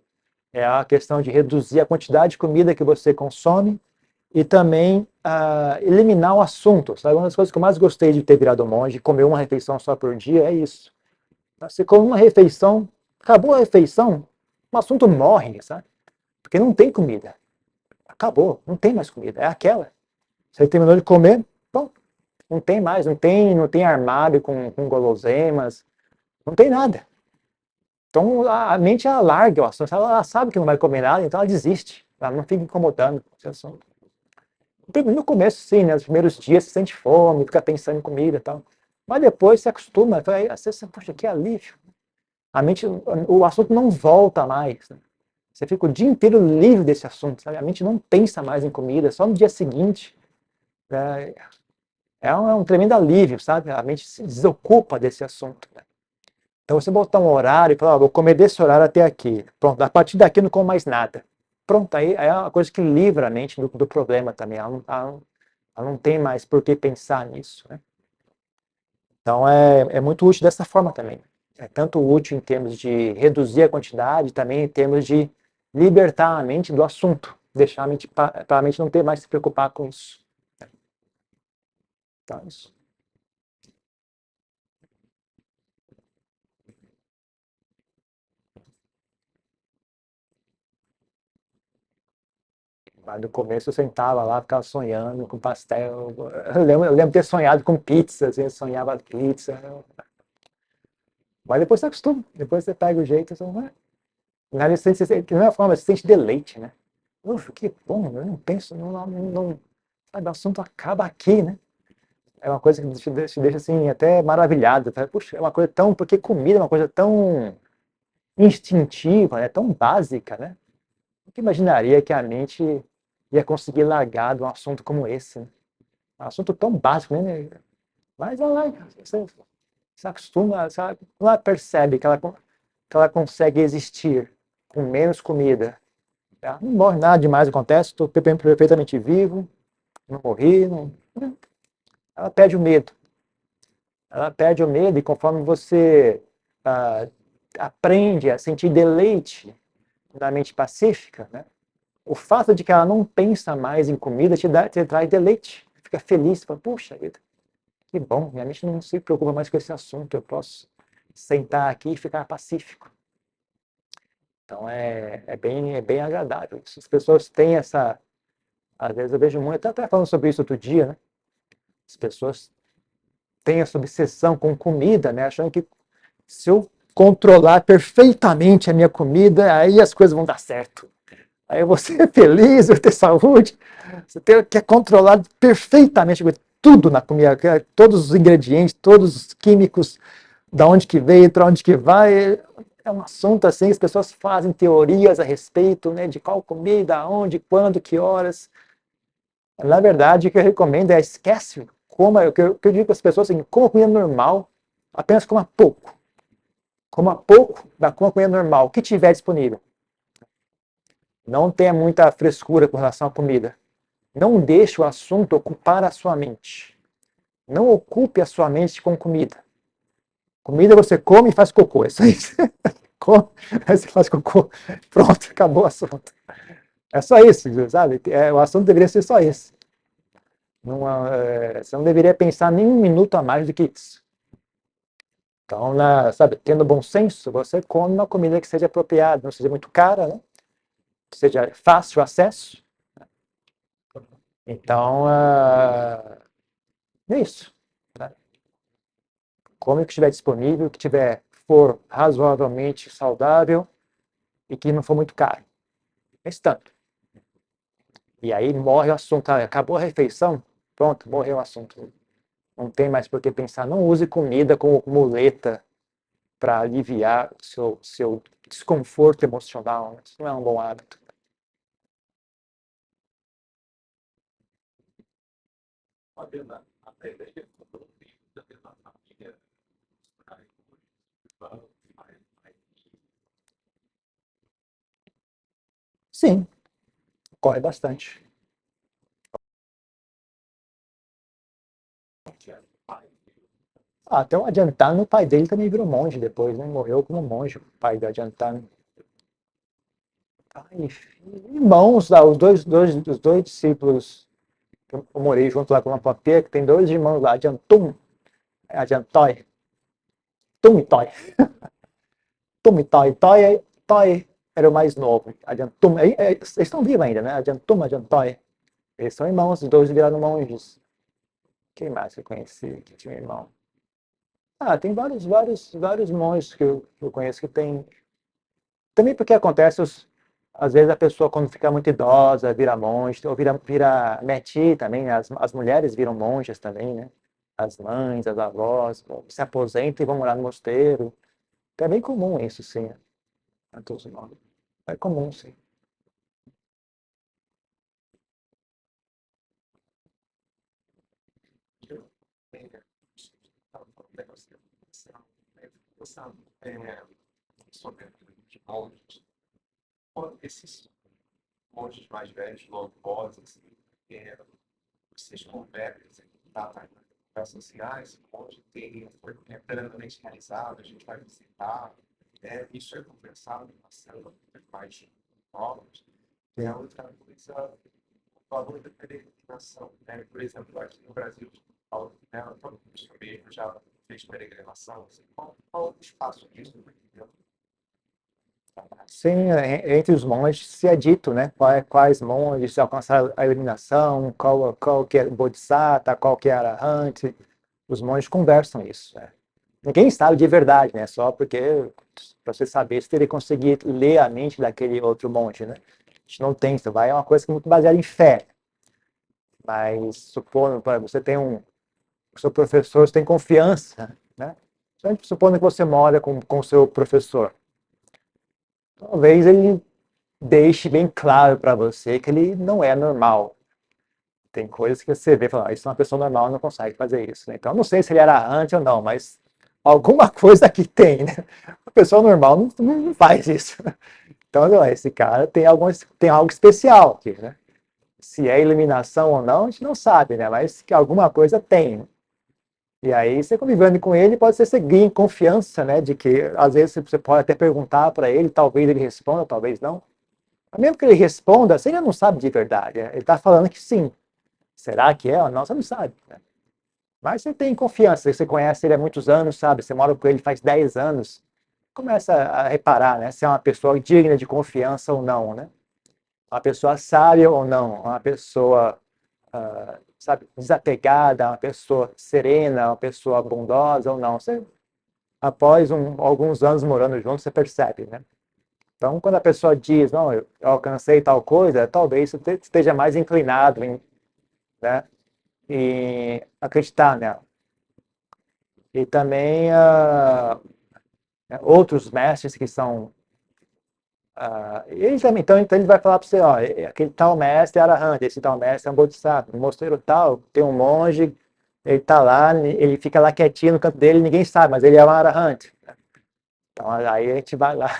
é a questão de reduzir a quantidade de comida que você consome e também eliminar o assunto. Sabe? Uma das coisas que eu mais gostei de ter virado monge, comer uma refeição só por dia, é isso. Você come uma refeição, acabou a refeição, o assunto morre, sabe? Porque não tem comida. Acabou, não tem mais comida, é aquela. Você terminou de comer, bom, não tem mais, não tem armário com guloseimas, não tem nada. Então a mente ela larga o assunto, ela sabe que não vai comer nada, então ela desiste, ela não fica incomodando com esse assunto. No começo, sim, né? Nos primeiros dias você sente fome, fica pensando em comida e tal. Mas depois você acostuma, aí você, poxa, que alívio. A mente, o assunto não volta mais. Né? Você fica o dia inteiro livre desse assunto, sabe? A mente não pensa mais em comida, só no dia seguinte. É um tremendo alívio, sabe? A mente se desocupa desse assunto. Né? Então você botar um horário e falar, vou comer desse horário até aqui. Pronto, a partir daqui eu não como mais nada. Pronto, aí é uma coisa que livra a mente do problema também. Ela não tem mais por que pensar nisso. Né? Então é muito útil dessa forma também. É tanto útil em termos de reduzir a quantidade, também em termos de libertar a mente do assunto. Deixar a mente, para a mente não ter mais que se preocupar com isso. Então é isso. Mas no começo eu sentava lá, ficava sonhando com pastel. Eu lembro ter sonhado com pizza, assim, eu sonhava pizza. Mas depois você acostuma, depois você pega o jeito, você não é. De uma forma, você sente deleite, né? Ufa, que bom, eu não penso, sabe, o assunto acaba aqui, né? É uma coisa que te deixa assim, até maravilhado. Tá? Puxa, é uma coisa tão. Porque comida é uma coisa tão instintiva, né? Tão básica, né? Nunca imaginaria que a mente ia conseguir largar de um assunto como esse. Né? Um assunto tão básico, né? Mas ela, você se acostuma, sabe? Ela percebe que ela consegue existir com menos comida. Tá? Não morre nada demais, acontece, estou perfeitamente vivo, não morri. Não... Ela perde o medo. Ela perde o medo e conforme você aprende a sentir deleite na mente pacífica, né? O fato de que ela não pensa mais em comida te traz deleite. Fica feliz, fala, puxa vida, que bom, minha mente não se preocupa mais com esse assunto, eu posso sentar aqui e ficar pacífico. Então é bem agradável. As pessoas têm essa. Às vezes eu vejo muito, até falando sobre isso outro dia, né? As pessoas têm essa obsessão com comida, né? Achando que se eu controlar perfeitamente a minha comida, aí as coisas vão dar certo. Aí eu vou ser feliz, eu vou ter saúde. Você quer controlar perfeitamente tudo na comida, todos os ingredientes, todos os químicos, da onde que veio, para onde que vai. É um assunto assim, as pessoas fazem teorias a respeito, né, de qual comida, onde, quando, que horas. Na verdade, o que eu recomendo é esquece, o que eu digo para as pessoas assim, coma comida normal, apenas coma pouco. Coma pouco, coma comida normal, o que tiver disponível. Não tenha muita frescura com relação à comida. Não deixe o assunto ocupar a sua mente. Não ocupe a sua mente com comida. Comida você come e faz cocô. É isso aí. Come, aí você faz cocô. Pronto, acabou o assunto. É só isso, sabe? O assunto deveria ser só esse. Você não deveria pensar nem um minuto a mais do que isso. Então, sabe, tendo bom senso, você come uma comida que seja apropriada, não seja muito cara, né? Que seja fácil acesso. Então, é isso. Né? Come o que estiver disponível, o que for razoavelmente saudável e que não for muito caro. Esse tanto. E aí morre o assunto. Acabou a refeição, pronto, morreu o assunto. Não tem mais por que pensar. Não use comida como muleta para aliviar o seu desconforto emocional. Isso não é um bom hábito. A ideia da família, Sim, corre bastante. Até o Adiantano, o pai dele também virou monge depois, né? Morreu como monge, o pai do Adiantano. Pai, irmãos, os dois discípulos que eu morei junto lá com uma papia, que tem dois irmãos lá, Adiantói, Tum e Toy. Tum e Toy. Toy era o mais novo. Adiantum, eles estão vivos ainda, né? Adiantum, Adiantói. Eles são irmãos, os dois viraram monges. Quem mais que eu conheci que tinha um irmão? Tem vários monges que eu conheço que tem. Também porque acontece, às vezes a pessoa quando fica muito idosa vira monge, ou vira meti também, né? As mulheres viram monjas também, né? As mães, as avós, se aposentam e vão morar no mosteiro. Então é bem comum isso, sim. A todos nós. É comum, sim. sobre de monges. Esses monges mais velhos, logosos, assim, vocês conversam, conversas sociais, onde foi plenamente realizado, a gente vai visitar, isso é conversado em relação mais novos. E a outra coisa, o valor da peregrinação. Né? Por exemplo, aqui no Brasil, né, todo mesmo já fez peregrinação. Assim, qual o espaço disso? Sim, entre os monges se é dito, né? Quais monges alcançaram a iluminação, qual que é o Bodhisattva, qual que é Arahant. Os monges conversam isso. Né? Ninguém sabe de verdade, né? Só porque, para você saber, você teria que conseguir ler a mente daquele outro monge, né? A gente não tem, isso é uma coisa muito baseada em fé. Mas, supondo, você tem o seu professor, você tem confiança, né? Supondo que você mora com o seu professor. Talvez ele deixe bem claro para você que ele não é normal. Tem coisas que você vê e fala, isso é uma pessoa normal, não consegue fazer isso. Né? Então, não sei se ele era errante ou não, mas alguma coisa que tem, né? A pessoa normal não faz isso. Então, esse cara tem algo especial aqui, né? Se é iluminação ou não, a gente não sabe, né? Mas que alguma coisa tem. E aí, você convivendo com ele, pode ser seguir em confiança, né? De que, às vezes, você pode até perguntar para ele, talvez ele responda, talvez não. Mas mesmo que ele responda, você ainda não sabe de verdade. Né? Ele está falando que sim. Será que é ou não? Você não sabe. Né? Mas você tem confiança, você conhece ele há muitos anos, sabe? Você mora com ele faz 10 anos. Começa a reparar, né? Se é uma pessoa digna de confiança ou não, né? Uma pessoa sábia ou não, uma pessoa, sabe, desapegada, uma pessoa serena, uma pessoa bondosa ou não. Você, após alguns anos morando juntos, você percebe, né? Então, quando a pessoa diz, não, eu alcancei tal coisa, talvez você esteja mais inclinado em, né, em acreditar nela. E também outros mestres que são. Ele também, então ele vai falar para você, ó, aquele tal mestre é Arahant, esse tal mestre é um Bodhisattva. No mosteiro tal, tem um monge, ele está lá, ele fica lá quietinho no canto dele, ninguém sabe, mas ele é um Arahant. Então aí a gente vai lá,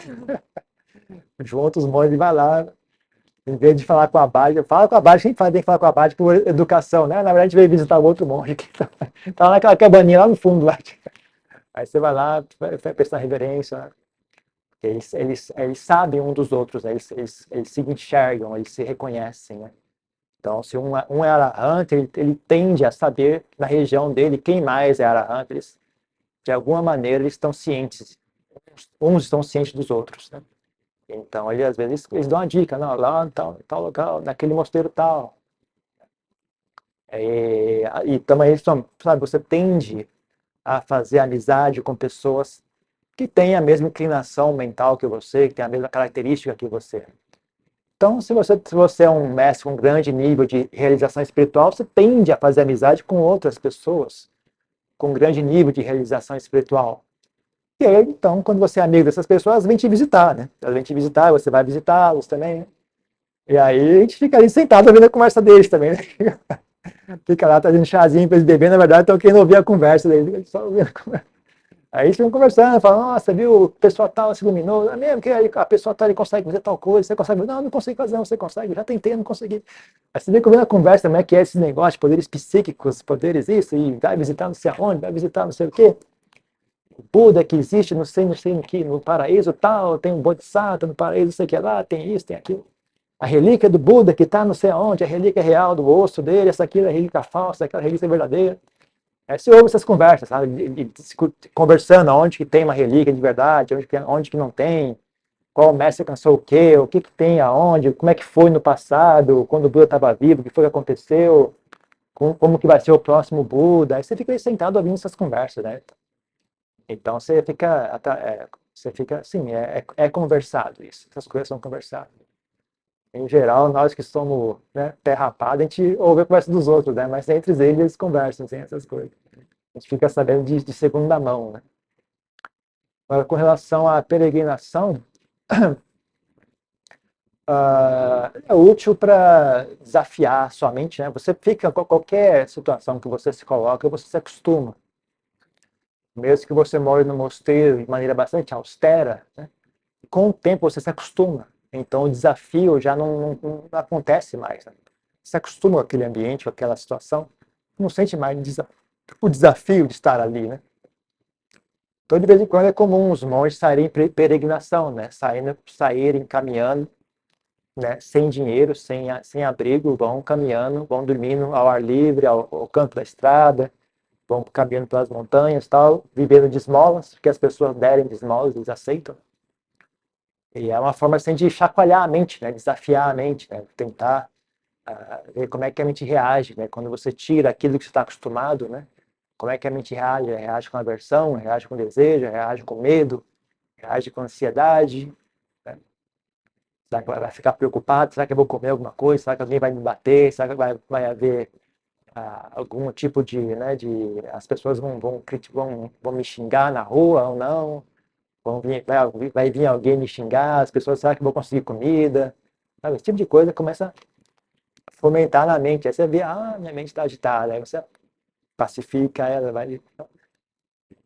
junto os monges, vai lá, em vez de falar com a Abade, fala com a Abade, quem tem que falar com a Abade por educação, né? Na verdade, a gente veio visitar o outro monge que tá naquela cabaninha lá no fundo. Lá. Aí você vai lá, vai prestar reverência. Né? Eles sabem um dos outros, né? Eles se enxergam, eles se reconhecem. Né? Então, se um é Arahant, ele tende a saber na região dele quem mais é Arahant. de alguma maneira, eles estão cientes, uns estão cientes dos outros, né? Então, às vezes, eles dão uma dica, não, lá em tal local, naquele mosteiro tal. E também, sabe, você tende a fazer amizade com pessoas que têm a mesma inclinação mental que você, que têm a mesma característica que você. Então, se você é um mestre com um grande nível de realização espiritual, você tende a fazer amizade com outras pessoas com um grande nível de realização espiritual. E aí, então, quando você é amigo dessas pessoas, elas vêm te visitar, né? Elas vêm te visitar, você vai visitá-los também, né? E aí a gente fica ali sentado ouvindo a conversa deles também, né? Fica lá trazendo chazinho para eles beberem, na verdade, estão querendo ouvir a conversa deles, só ouvindo a conversa. Aí eles ficam conversando, falam, nossa, viu, o pessoal tal se iluminou, é mesmo que a pessoa tal consegue fazer tal coisa, você consegue, não consigo fazer, não, você consegue, já tentei, não consegui. Aí você vê que ouvindo a conversa, como é que é esse negócio de poderes psíquicos, poderes isso, e vai visitar não sei aonde, vai visitar não sei o quê. O Buda que existe, não sei no que, no paraíso tal, tem um Bodhisattva no paraíso, não sei o que lá, tem isso, tem aquilo. A relíquia do Buda que está não sei aonde, a relíquia real do osso dele, essa aqui é a relíquia falsa, aquela relíquia verdadeira. Aí você ouve essas conversas, sabe? Conversando onde que tem uma relíquia de verdade, onde que não tem, qual mestre alcançou o que tem aonde, como é que foi no passado, quando o Buda estava vivo, o que foi que aconteceu, como que vai ser o próximo Buda. Aí você fica aí sentado ouvindo essas conversas, né? Então você fica assim, é conversado isso, essas coisas são conversadas. Em geral, nós que somos, né, pé rapado, a gente ouve a conversa dos outros, né? Mas entre eles conversam, assim, essas coisas. A gente fica sabendo de segunda mão, né? Agora, com relação à peregrinação, é útil para desafiar a sua mente, né? Você fica, qualquer situação que você se coloca, você se acostuma. Mesmo que você more no mosteiro de maneira bastante austera, né? Com o tempo você se acostuma. Então o desafio já não acontece mais. Né? Você se acostuma com aquele ambiente, com aquela situação, não sente mais o desafio de estar ali, né? Então de vez em quando é comum os monges saírem em peregrinação, né? Saírem caminhando, né? Sem dinheiro, sem abrigo, vão caminhando, vão dormindo ao ar livre, ao canto da estrada, vão caminhando pelas montanhas, tal, vivendo de esmolas, que as pessoas derem de esmolas, eles aceitam. E é uma forma assim de chacoalhar a mente, né? Desafiar a mente, né? Tentar ver como é que a mente reage, né? Quando você tira aquilo que você está acostumado, né? Como é que a mente reage? Reage com aversão, reage com desejo, reage com medo, reage com ansiedade, né? Será que vai ficar preocupado? Será que eu vou comer alguma coisa? Será que alguém vai me bater? Será que vai haver algum tipo de, né? As pessoas vão me xingar na rua ou não? Vai vir alguém me xingar, as pessoas, será que eu vou conseguir comida? Sabe, esse tipo de coisa começa a fomentar na mente. Aí você vê, minha mente está agitada. Aí você pacifica ela, vai.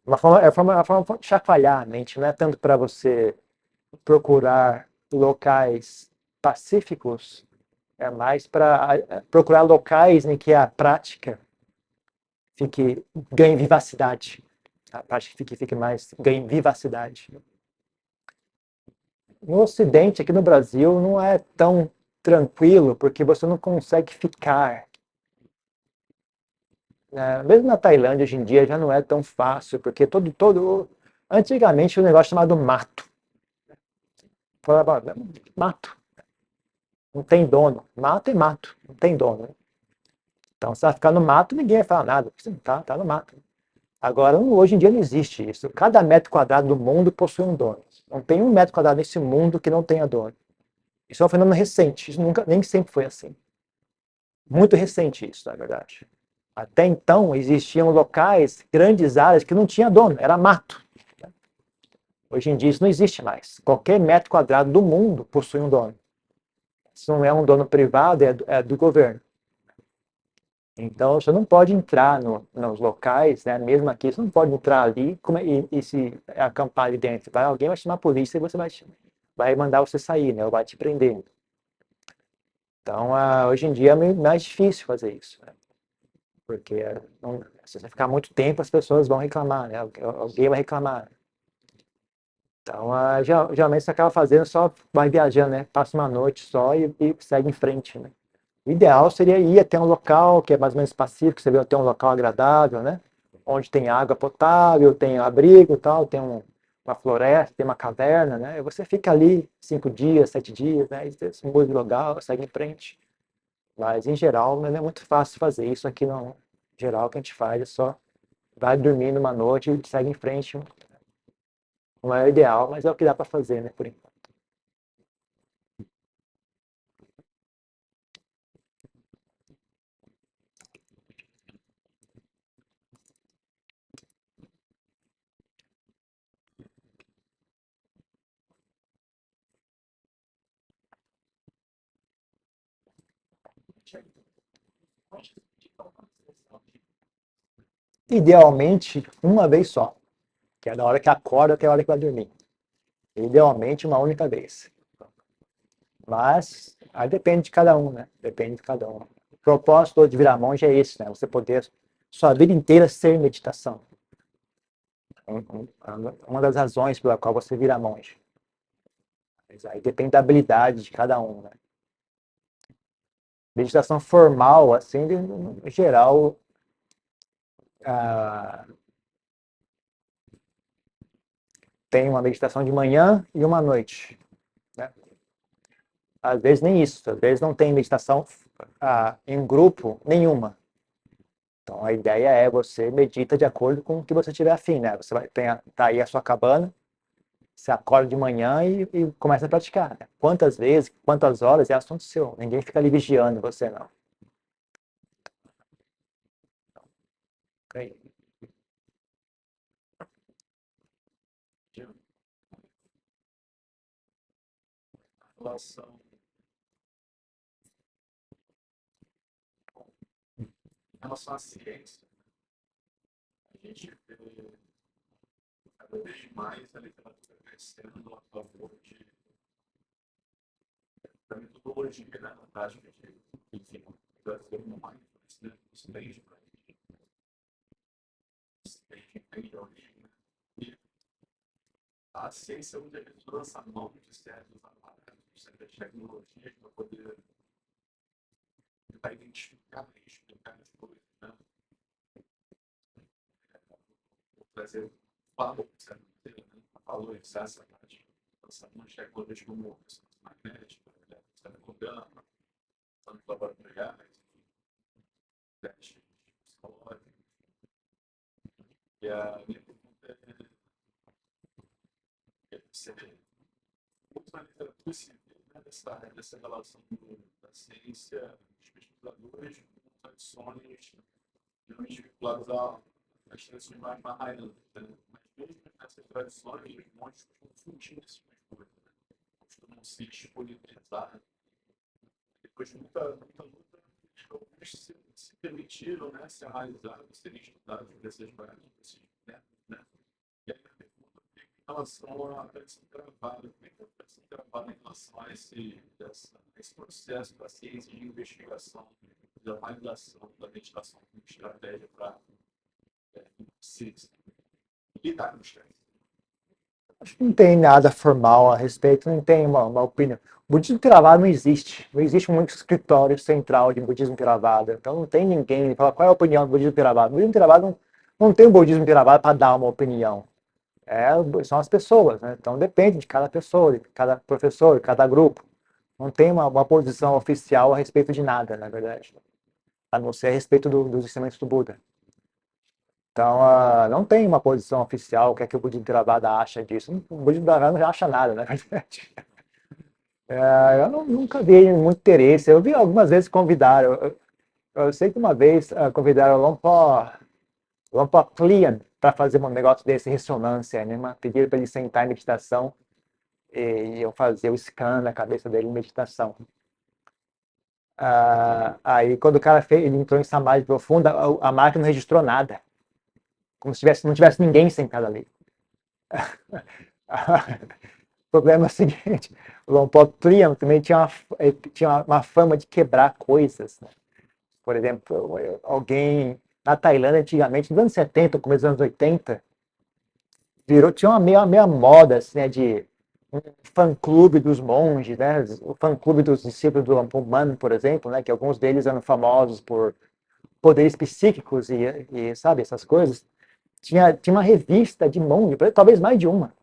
Uma forma de chacoalhar a mente, não é tanto para você procurar locais pacíficos, é mais para procurar locais em que a prática ganhe vivacidade. A prática fique mais, ganhe vivacidade. No Ocidente, aqui no Brasil, não é tão tranquilo, porque você não consegue ficar. Mesmo na Tailândia, hoje em dia, já não é tão fácil, porque antigamente, o negócio chamado mato. Mato. Não tem dono. Mato é mato. Não tem dono. Então, se vai ficar no mato, ninguém vai falar nada. Você tá no mato. Agora, hoje em dia não existe isso. Cada metro quadrado do mundo possui um dono. Não tem um metro quadrado nesse mundo que não tenha dono. Isso é um fenômeno recente, isso nem sempre foi assim. Muito recente isso, na verdade. Até então, existiam locais, grandes áreas, que não tinha dono, era mato. Hoje em dia isso não existe mais. Qualquer metro quadrado do mundo possui um dono. Se não é um dono privado, é do governo. Então, você não pode entrar nos locais, né? Mesmo aqui, você não pode entrar ali e se acampar ali dentro. Alguém vai chamar a polícia e você vai mandar você sair, né? Ou vai te prender. Então, hoje em dia é meio mais difícil fazer isso, né? Porque se você ficar muito tempo, as pessoas vão reclamar, né? Alguém vai reclamar. Então, geralmente você acaba fazendo, só vai viajando, né? Passa uma noite só e segue em frente, né? O ideal seria ir até um local que é mais ou menos pacífico, você vê até um local agradável, né? onde tem água potável, tem abrigo, tal, tem uma floresta, tem uma caverna, né? E você fica ali 5 dias, 7 dias, né? E você muda de lugar, segue em frente. Mas em geral não é muito fácil fazer isso aqui não. Em geral o que a gente faz é só vai dormir numa noite e segue em frente. Não é o ideal, mas é o que dá para fazer, né? Por enquanto. Idealmente, uma vez só, que é da hora que acorda até a hora que vai dormir. Idealmente, uma única vez. Mas aí depende de cada um, né? Depende de cada um. O propósito de virar monge é esse, né? Você poder sua vida inteira ser meditação. Uma das razões pela qual você vira monge. Mas aí depende da habilidade de cada um, né? Meditação formal, assim, em geral, tem uma meditação de manhã e uma noite, né? Às vezes nem isso, às vezes não tem meditação em grupo nenhuma. Então a ideia é você medita de acordo com o que você tiver afim, né? Você vai tá aí a sua cabana, você acorda de manhã e começa a praticar, né? Quantas vezes, quantas horas é assunto seu. Ninguém fica ali vigiando você, não. Okay. Relação em relação à ciência, a gente vê cada vez mais a literatura crescendo a favor da metodologia, né, na prática de, enfim, trazer uma mindfulness, né, isso desde para entende a origem, né, e a ciência muitas vezes lança a mão de certos aparatos, de certas tecnologias para poder tentar identificar e explicar as coisas, né, trazer valor, certo? Falou em essa parte, lançando umas tecnologias como magnética, eletrograma, tanto laboratoriais, testes psicológicos. E a minha pergunta é você muito na literatura civil, né, dessa relação da ciência, dos pesquisadores com tradições geralmente vinculadas às tradições mais mahayana, né? Mas mesmo nessas tradições, os monges costumam fugir dessas coisas, né? Costumam se disponibilizar. Depois de muita luta, alguns se permitiram, né, se analisar, serem estudados por essas várias, desses métodos, né? E aí a pergunta é em relação à tradição gravada. Como é que a tradição gravada em relação a esse processo da ciência de investigação, da validação da meditação como estratégia para se lidar com o estresse? Acho que não tem nada formal a respeito, não tem uma opinião. O budismo Theravada não existe. Não existe um escritório central de budismo Theravada. Então não tem ninguém que fala qual é a opinião do budismo Theravada. O budismo Theravada não tem um budismo Theravada para dar uma opinião. São as pessoas, né? Então depende de cada pessoa, de cada professor, de cada grupo. Não tem uma posição oficial a respeito de nada, na verdade. A não ser a respeito dos ensinamentos do Buda. Então, não tem uma posição oficial, o que é que o budismo Theravada acha disso. O budismo Theravada não acha nada, na verdade. Eu nunca vi muito interesse. Eu vi algumas vezes convidaram. Eu sei que uma vez convidaram o Lompo Klian para fazer um negócio desse, ressonância, né? Pediram para ele sentar em meditação e eu fazer o scan na cabeça dele em meditação. Aí, quando o cara ele entrou em samadhi profunda, a máquina não registrou nada. Como se não tivesse ninguém sentado ali. O problema é o seguinte, o Lompo Klian também tinha uma fama de quebrar coisas, né? Por exemplo, alguém na Tailândia antigamente, nos anos 70, começo dos anos 80, tinha uma meia moda assim, né, de um fã-clube dos monges, né, o fã-clube dos discípulos do Lampo Man, por exemplo, né, que alguns deles eram famosos por poderes psíquicos e sabe, essas coisas. tinha uma revista de monge, talvez mais de uma.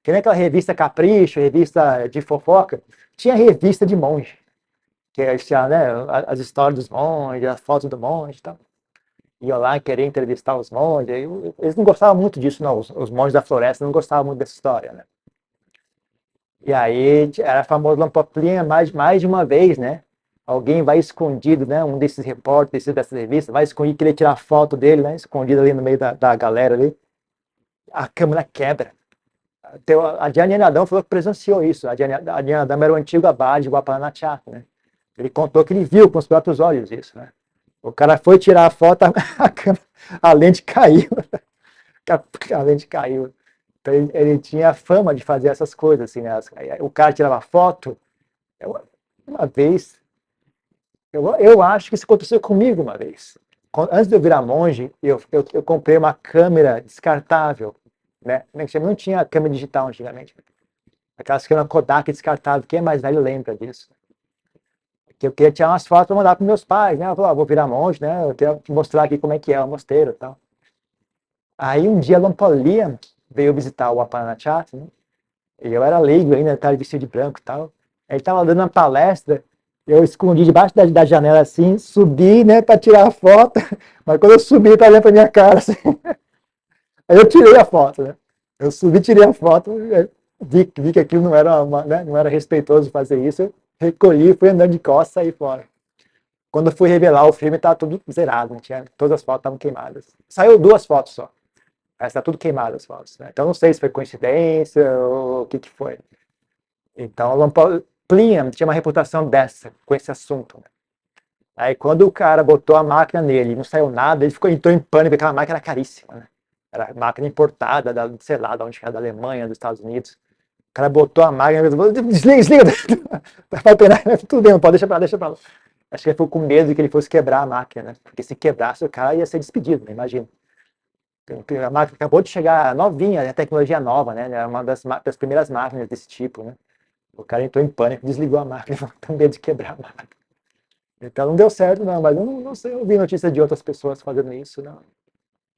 Que nem aquela revista Capricho, revista de fofoca, tinha revista de monge. Que tinha, né, as histórias dos monges, as fotos do monge e tal. Ia lá querer entrevistar os monges. Eles não gostavam muito disso, não. Os monges da floresta não gostavam muito dessa história, né? E aí era famoso Lampoplinha mais de uma vez, né? Alguém vai escondido, né? Um desses repórteres dessa revista vai escondido, querer tirar foto dele, né? Escondido ali no meio da galera ali. A câmera quebra. A Diana Adão falou que presenciou isso. A Diana Adão era o antigo abade Guapanachá, né? Ele contou que ele viu com os próprios olhos isso, né? O cara foi tirar a foto, a lente caiu. A lente caiu. Então ele tinha a fama de fazer essas coisas, assim, né? O cara tirava foto. Uma vez, eu acho que isso aconteceu comigo uma vez. Antes de eu virar monge, eu comprei uma câmera descartável, né? Não tinha câmera digital antigamente. Aquelas câmeras Kodak descartável. Quem é mais velho lembra disso? Que eu queria tirar umas fotos para mandar para meus pais, né? Eu falei, vou virar monge, né? Eu quero te mostrar aqui como é que é o mosteiro e tal. Aí um dia a Lampolia veio visitar o Apanachat, né? E eu era leigo ainda, estava vestido de branco e tal. Ele estava dando uma palestra, eu escondi debaixo da janela assim, subi, né, para tirar a foto, mas quando eu subi, ele olhando para minha cara assim. Aí eu tirei a foto, né? Eu subi, tirei a foto, vi que aquilo não era, né, não era respeitoso fazer isso, eu recolhi, fui andando de costas e saí fora. Quando eu fui revelar o filme, estava tudo zerado, não tinha, todas as fotos estavam queimadas. Saiu 2 fotos só. Está tudo queimado as fotos, né? Então não sei se foi coincidência ou o que foi. Então Plínio tinha uma reputação dessa, com esse assunto. Né? Aí quando o cara botou a máquina nele e não saiu nada, ele entrou em pânico, porque aquela máquina era caríssima. Né? Era máquina importada, sei lá, de onde era, da Alemanha, dos Estados Unidos. O cara botou a máquina, desliga, vai penar, tudo bem, não pode, deixa pra lá. Acho que ele ficou com medo de que ele fosse quebrar a máquina, né? Porque se quebrasse, o cara ia ser despedido, né? Imagina. A máquina acabou de chegar novinha, a tecnologia nova, né? É uma das primeiras máquinas desse tipo, né? O cara entrou em pânico, desligou a máquina, com medo de quebrar a máquina. Então não deu certo, não, mas eu não sei, eu vi notícias de outras pessoas fazendo isso, não.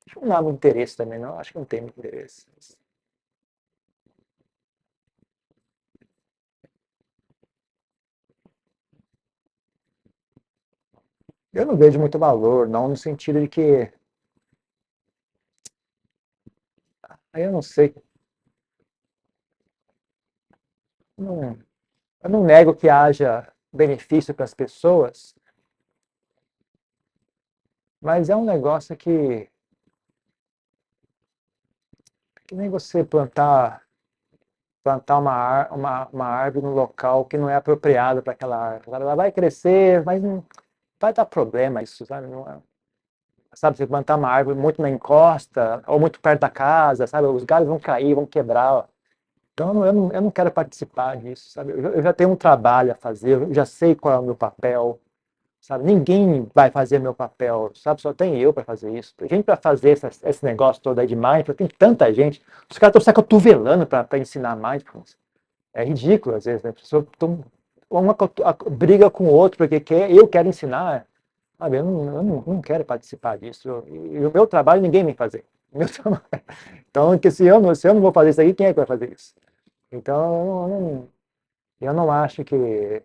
Acho que não há muito interesse também, não. Acho que não tem muito interesse. Eu não vejo muito valor, não, no sentido de que. Aí eu não sei. Não, eu não nego que haja benefício para as pessoas, mas é um negócio que nem você plantar uma árvore no local que não é apropriado para aquela árvore. Ela vai crescer, mas não vai dar problema isso, sabe? Não é, sabe, você plantar uma árvore muito na encosta ou muito perto da casa, sabe? Os galhos vão cair, vão quebrar. Então eu não quero participar disso, sabe? Eu já tenho um trabalho a fazer, eu já sei qual é o meu papel, sabe? Ninguém vai fazer meu papel, sabe? Só tem eu para fazer isso. Tem gente para fazer esse negócio todo aí de mindfulness, tem tanta gente. Os caras estão se acotovelando para ensinar mindfulness. É ridículo, às vezes, né? A pessoa uma briga com o outro porque eu quero ensinar. Sabe? Eu não quero participar disso. E o meu trabalho ninguém vem fazer. Então, que se eu não vou fazer isso aí, quem é que vai fazer isso? Então, eu não acho que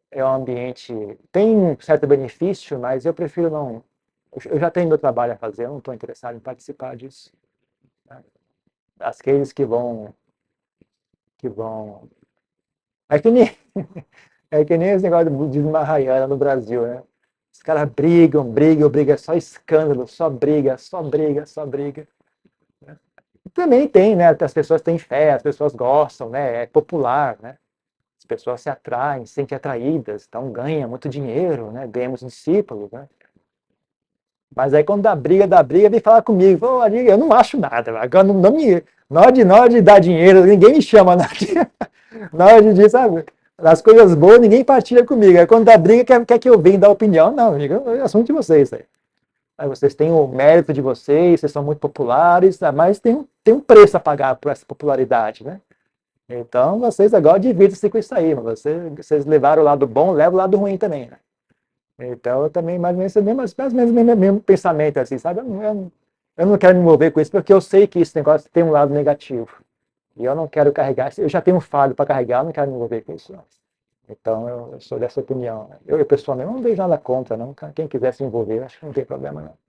é um ambiente. Tem um certo benefício, mas eu prefiro não. Eu já tenho meu trabalho a fazer, eu não estou interessado em participar disso. Né? Aqueles que vão. Que vão. É que nem, é que nem esse negócio do budismo Mahayana no Brasil, né? Os caras brigam, é só escândalo, só briga, só briga, só briga. Né? Também tem, né? As pessoas têm fé, as pessoas gostam, né? É popular, né? As pessoas se atraem, se sentem atraídas, então ganha muito dinheiro, né? Ganha muitos discípulos, né? Mas aí quando dá briga, vem falar comigo. Pô, eu não acho nada. Agora não me. Na hora de dar dinheiro, ninguém me chama. Na hora de, sabe? As coisas boas, ninguém partilha comigo. Aí quando dá briga, quer que eu venha dar opinião. Não, amigo, é assunto de vocês aí. Aí vocês têm o mérito de vocês são muito populares, mas tem um preço a pagar por essa popularidade, né? Então vocês agora divirtam-se com isso aí. Mas vocês levaram o lado bom, leva o lado ruim também, né? Então eu também mais ou menos o mesmo pensamento, assim, sabe? Eu não quero me envolver com isso porque eu sei que esse negócio tem um lado negativo. E eu não quero carregar, eu já tenho um fardo para carregar, eu não quero me envolver com isso. Não. Então eu sou dessa opinião. Eu pessoalmente não vejo nada contra, não. Quem quiser se envolver, acho que não tem problema, não.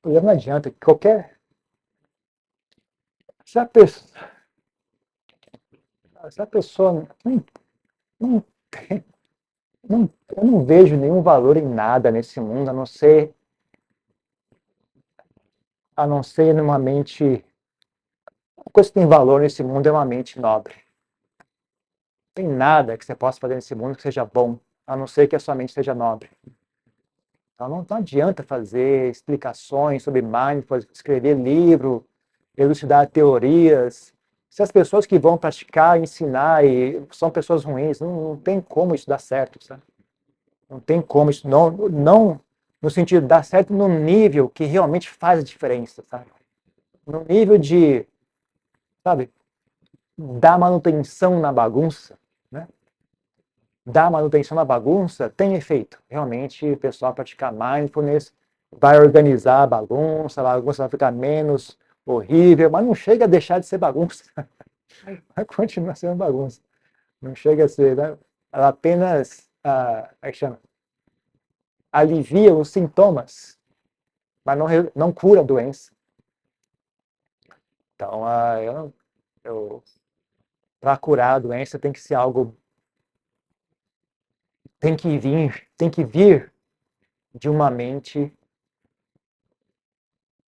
Porque não adianta, se a pessoa, se a pessoa não tem, eu não vejo nenhum valor em nada nesse mundo, a não ser numa mente, a coisa que tem valor nesse mundo é uma mente nobre. Não tem nada que você possa fazer nesse mundo que seja bom, a não ser que a sua mente seja nobre. Então não adianta fazer explicações sobre mindfulness, escrever livro, elucidar teorias. Se as pessoas que vão praticar, ensinar são pessoas ruins, não tem como isso dar certo, sabe? Não tem como isso, não no sentido de dar certo no nível que realmente faz a diferença, sabe? No nível de, sabe, dar manutenção na bagunça, né? Dar manutenção na bagunça tem efeito. Realmente, o pessoal praticar mindfulness vai organizar a bagunça vai ficar menos horrível, mas não chega a deixar de ser bagunça. Vai continuar sendo bagunça. Não chega a ser, né? Ela apenas, como é que chama? Alivia os sintomas, mas não cura a doença. Então, para curar a doença tem que ser algo, tem que vir de uma mente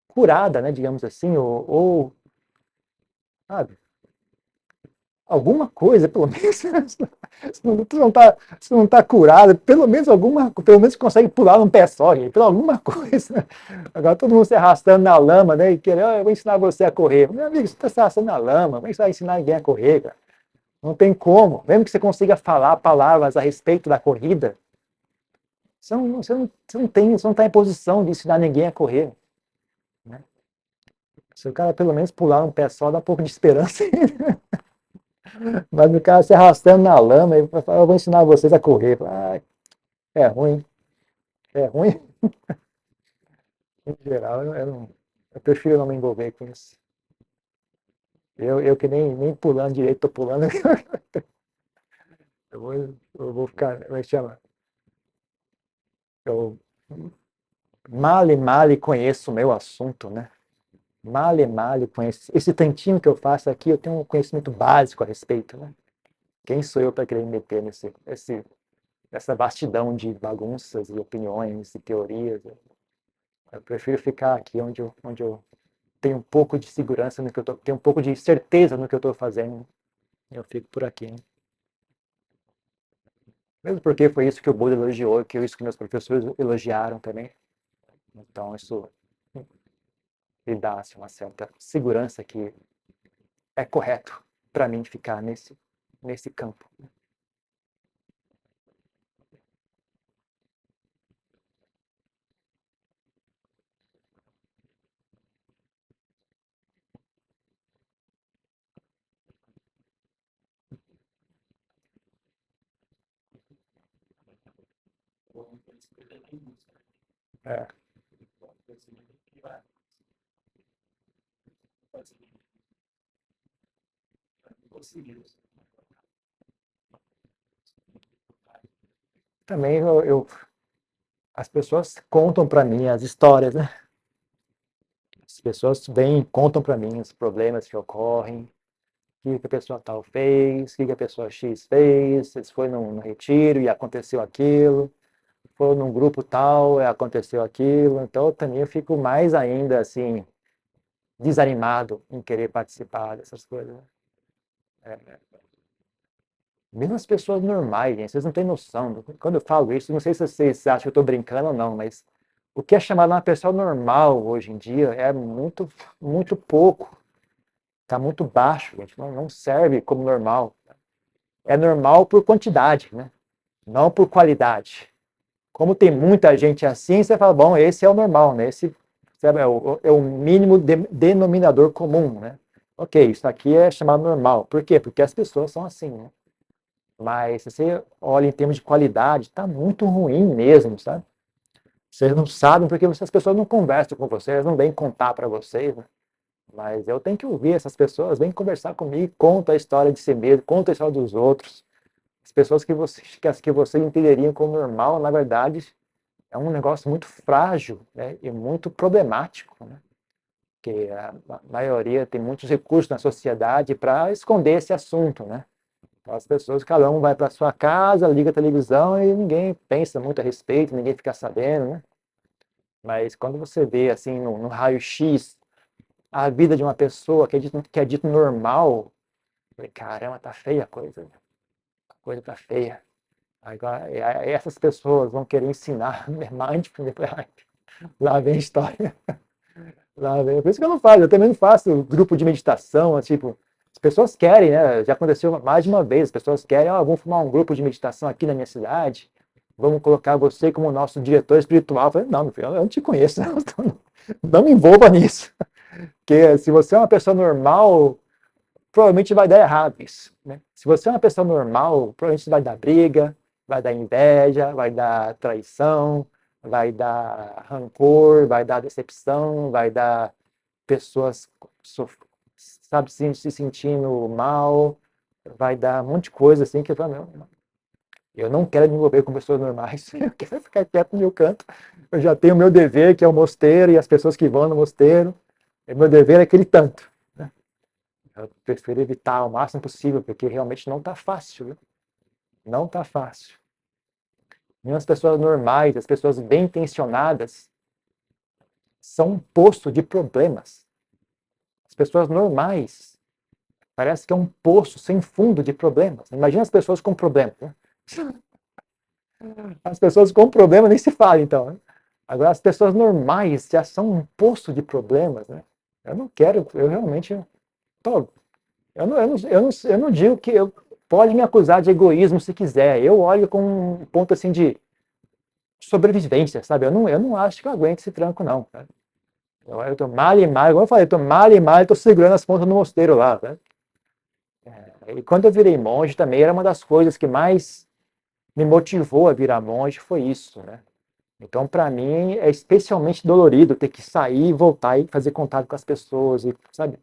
curada, né, digamos assim, ou sabe, alguma coisa, pelo menos, se não tá curado, pelo menos pelo menos consegue pular num pé só, gente, pelo alguma coisa. Agora todo mundo se arrastando na lama, né, e querendo, eu vou ensinar você a correr. Meu amigo, você está se arrastando na lama, como é que você vai ensinar ninguém a correr, cara? Não tem como. Mesmo que você consiga falar palavras a respeito da corrida, você não está em posição de ensinar ninguém a correr. Né? Se o cara pelo menos pular um pé só, dá um pouco de esperança. Mas o cara se arrastando na lama e fala, eu vou ensinar vocês a correr. Ah, é ruim. É ruim. Em geral, eu prefiro não me envolver com isso. Eu que nem pulando direito, tô pulando. Eu vou ficar, como é que chama? Eu mal conheço o meu assunto, né? Mal conheço. Esse tantinho que eu faço aqui, eu tenho um conhecimento básico a respeito, né? Quem sou eu para querer me meter nessa vastidão de bagunças e opiniões e teorias? Eu prefiro ficar aqui onde eu tenho um pouco de segurança no que tenho um pouco de certeza no que eu estou fazendo. Eu fico por aqui. Né? Mesmo porque foi isso que o Buda elogiou, que é isso que meus professores elogiaram também. Então isso me dá assim, uma certa segurança que é correto para mim ficar nesse campo. É. Também as pessoas contam para mim as histórias, né? As pessoas vêm e contam para mim os problemas que ocorrem, o que a pessoa tal fez, o que a pessoa X fez, se foi num retiro e aconteceu aquilo, foi num grupo tal e aconteceu aquilo. Então eu também fico mais ainda assim desanimado em querer participar dessas coisas. Mesmo as pessoas normais, gente, vocês não têm noção. Quando eu falo isso, não sei se vocês acham que eu estou brincando ou não, mas o que é chamado uma pessoa normal hoje em dia é muito pouco. Está muito baixo, gente. Não serve como normal. É normal por quantidade, né? Não por qualidade. Como tem muita gente assim, você fala, bom, esse é o normal, né? Esse sabe? É o mínimo denominador comum, né? Ok, isso aqui é chamado normal. Por quê? Porque as pessoas são assim, né? Mas se você olha em termos de qualidade, está muito ruim mesmo, sabe? Vocês não sabem porque as pessoas não conversam com vocês, elas não vêm contar para vocês, né? Mas eu tenho que ouvir essas pessoas, vêm conversar comigo, conta a história de si mesmo, conta a história dos outros. As pessoas que vocês entenderiam como normal, na verdade, é um negócio muito frágil, né? E muito problemático, né? Porque a maioria tem muitos recursos na sociedade para esconder esse assunto, né? Então, as pessoas, cada um vai para sua casa, liga a televisão e ninguém pensa muito a respeito, ninguém fica sabendo, né? Mas quando você vê assim no raio-x a vida de uma pessoa que é dito normal, eu falei, caramba, tá feia a coisa tá feia. Agora, essas pessoas vão querer ensinar mindfulness, lá vem a história. Lá vem. Por isso que eu não faço, eu também não faço grupo de meditação, tipo, as pessoas querem, né? Já aconteceu mais de uma vez, as pessoas querem, vamos formar um grupo de meditação aqui na minha cidade, vamos colocar você como nosso diretor espiritual. Eu falei, não, meu filho, eu não te conheço, não me envolva nisso. Porque se você é uma pessoa normal, provavelmente vai dar errado isso, né? Se você é uma pessoa normal, provavelmente vai dar briga, vai dar inveja, vai dar traição, vai dar rancor, vai dar decepção, vai dar pessoas, sabe, se sentindo mal, vai dar um monte de coisa assim que eu falo, não, eu não quero me envolver com pessoas normais, eu quero ficar quieto no meu canto. Eu já tenho o meu dever, que é o mosteiro, e as pessoas que vão no mosteiro, o meu dever é aquele tanto, né? Eu prefiro evitar o máximo possível, porque realmente não está fácil, viu? Não está fácil. E as pessoas normais, as pessoas bem intencionadas, são um poço de problemas. As pessoas normais, parece que é um poço sem fundo de problemas. Imagina as pessoas com problemas, né? As pessoas com problema nem se fala, então, né? Agora, as pessoas normais já são um poço de problemas, né? Eu não quero, eu realmente, pô, eu não digo que pode me acusar de egoísmo se quiser. Eu olho com um ponto assim de sobrevivência, sabe? Eu não acho que eu aguento esse tranco, não. Cara. Eu tô mal e mal, igual eu falei, eu tô mal e mal, tô segurando as pontas no mosteiro lá, né? E quando eu virei monge também, era uma das coisas que mais me motivou a virar monge, foi isso, né? Então, para mim, é especialmente dolorido ter que sair, voltar e fazer contato com as pessoas, e, sabe,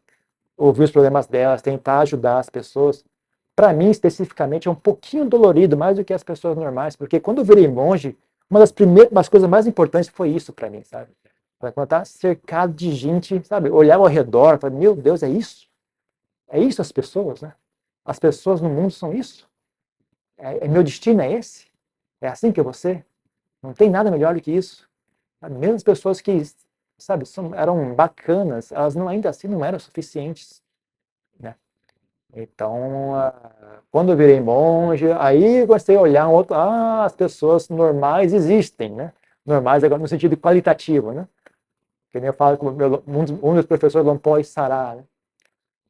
ouvir os problemas delas, tentar ajudar as pessoas. Para mim, especificamente, é um pouquinho dolorido, mais do que as pessoas normais, porque quando eu virei monge, das coisas mais importantes foi isso para mim, sabe? Quando eu estava cercado de gente, sabe, olhava ao redor, falava, meu Deus, é isso? É isso as pessoas, né? As pessoas no mundo são isso? Meu destino é esse? É assim que eu vou ser? Não tem nada melhor do que isso. Mesmo as pessoas que, sabe, eram bacanas, elas não, ainda assim não eram suficientes, né? Então, quando eu virei monge, aí eu comecei a olhar as pessoas normais existem, né? Normais agora no sentido qualitativo, né? Que nem eu falo com um dos professores Lompoy Sará, né?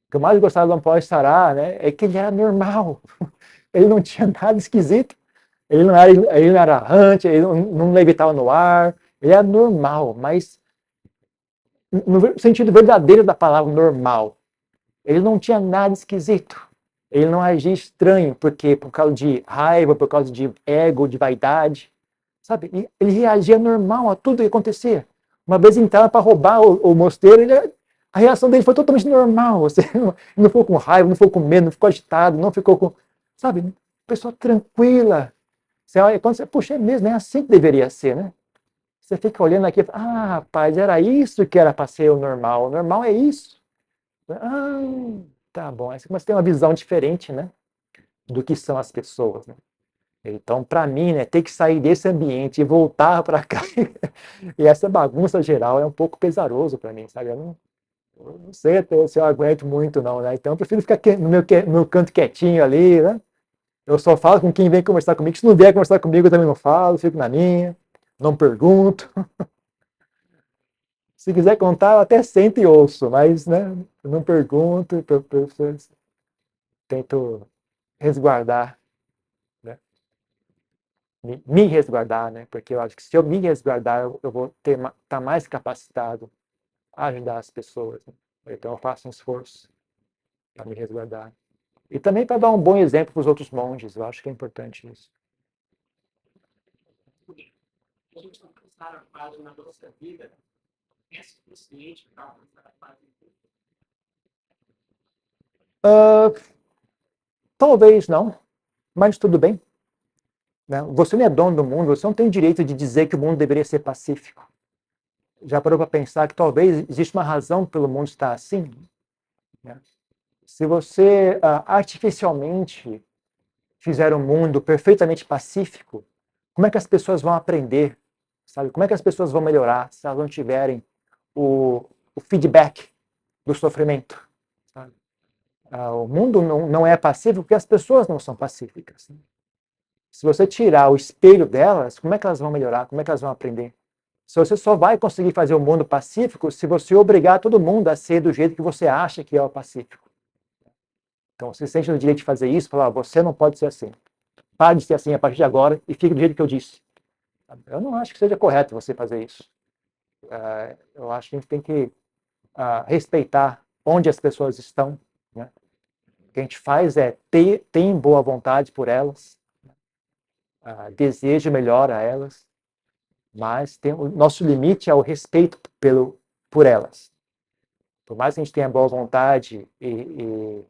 O que eu mais gostava do Lompoy Sará, né, é que ele era normal. Ele não tinha nada esquisito. Ele não era errante, ele não levitava no ar. Ele era normal, mas no sentido verdadeiro da palavra normal. Ele não tinha nada esquisito. Ele não agia estranho, porque por causa de raiva, por causa de ego, de vaidade. Sabe? Ele reagia normal a tudo que acontecia. Uma vez entraram para roubar o mosteiro, a reação dele foi totalmente normal. Você não ficou com raiva, não ficou com medo, não ficou agitado, não ficou com. Sabe? Pessoa tranquila. Você olha, quando você, puxa, é mesmo, é assim que deveria ser, né? Você fica olhando aqui, rapaz, era isso que era para ser o normal. O normal é isso. Ah, tá bom. Aí você começa a ter uma visão diferente, né? Do que são as pessoas, né? Então, para mim, né, ter que sair desse ambiente e voltar para cá, e essa bagunça geral é um pouco pesaroso para mim, sabe? Eu não sei se eu aguento muito, não, né? Então, eu prefiro ficar no meu canto quietinho ali, né? Eu só falo com quem vem conversar comigo. Se não vier conversar comigo, eu também não falo, fico na minha, não pergunto. Se quiser contar, eu até sento e ouço, mas, né, eu não pergunto, eu tento resguardar, né? Me resguardar, né? Porque eu acho que se eu me resguardar, eu vou estar mais capacitado ajudar as pessoas, né? Então eu faço um esforço para me resguardar. E também para dar um bom exemplo para os outros monges, eu acho que é importante isso. A gente não alcançar a paz na nossa vida é suficiente para alcançar a paz em tudo. Talvez não, mas tudo bem. Né? Você não é dono do mundo, você não tem direito de dizer que o mundo deveria ser pacífico. Já parou para pensar que talvez existe uma razão pelo mundo estar assim? Né? Se você artificialmente fizer um mundo perfeitamente pacífico, como é que as pessoas vão aprender? Sabe? Como é que as pessoas vão melhorar se elas não tiverem o feedback do sofrimento? Sabe? O mundo não é pacífico porque as pessoas não são pacíficas. Né? Se você tirar o espelho delas, como é que elas vão melhorar? Como é que elas vão aprender? Se você só vai conseguir fazer um mundo pacífico se você obrigar todo mundo a ser do jeito que você acha que é o pacífico. Então, você sente no direito de fazer isso, falar, você não pode ser assim. Pare de ser assim a partir de agora e fique do jeito que eu disse. Eu não acho que seja correto você fazer isso. Eu acho que a gente tem que respeitar onde as pessoas estão. Né? O que a gente faz é ter boa vontade por elas, desejo melhor a elas, mas o nosso limite é o respeito por elas. Por mais que a gente tenha boa vontade e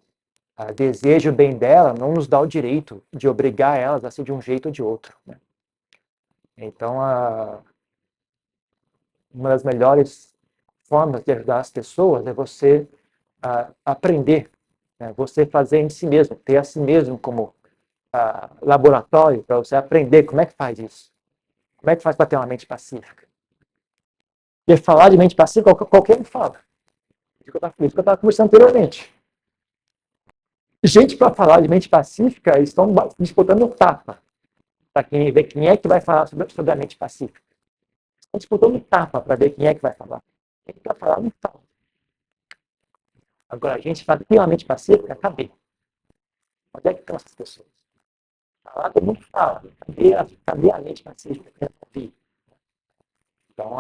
desejo o bem dela, não nos dá o direito de obrigar elas a ser de um jeito ou de outro. Né? Então, uma das melhores formas de ajudar as pessoas é você aprender, né? Você fazer em si mesmo, ter a si mesmo como laboratório para você aprender como é que faz isso. Como é que faz para ter uma mente pacífica? Porque falar de mente pacífica, qualquer um fala. Isso que eu estava conversando anteriormente. Gente, para falar de mente pacífica, eles estão disputando tapa. Para quem ver quem é que vai falar sobre a mente pacífica. Estão disputando tapa para ver quem é que vai falar. Quem vai falar não fala. Agora, a gente fala que a mente pacífica, cadê? Onde é que estão essas pessoas? Falar, todo mundo fala. Cadê a mente pacífica que eu vi? Então,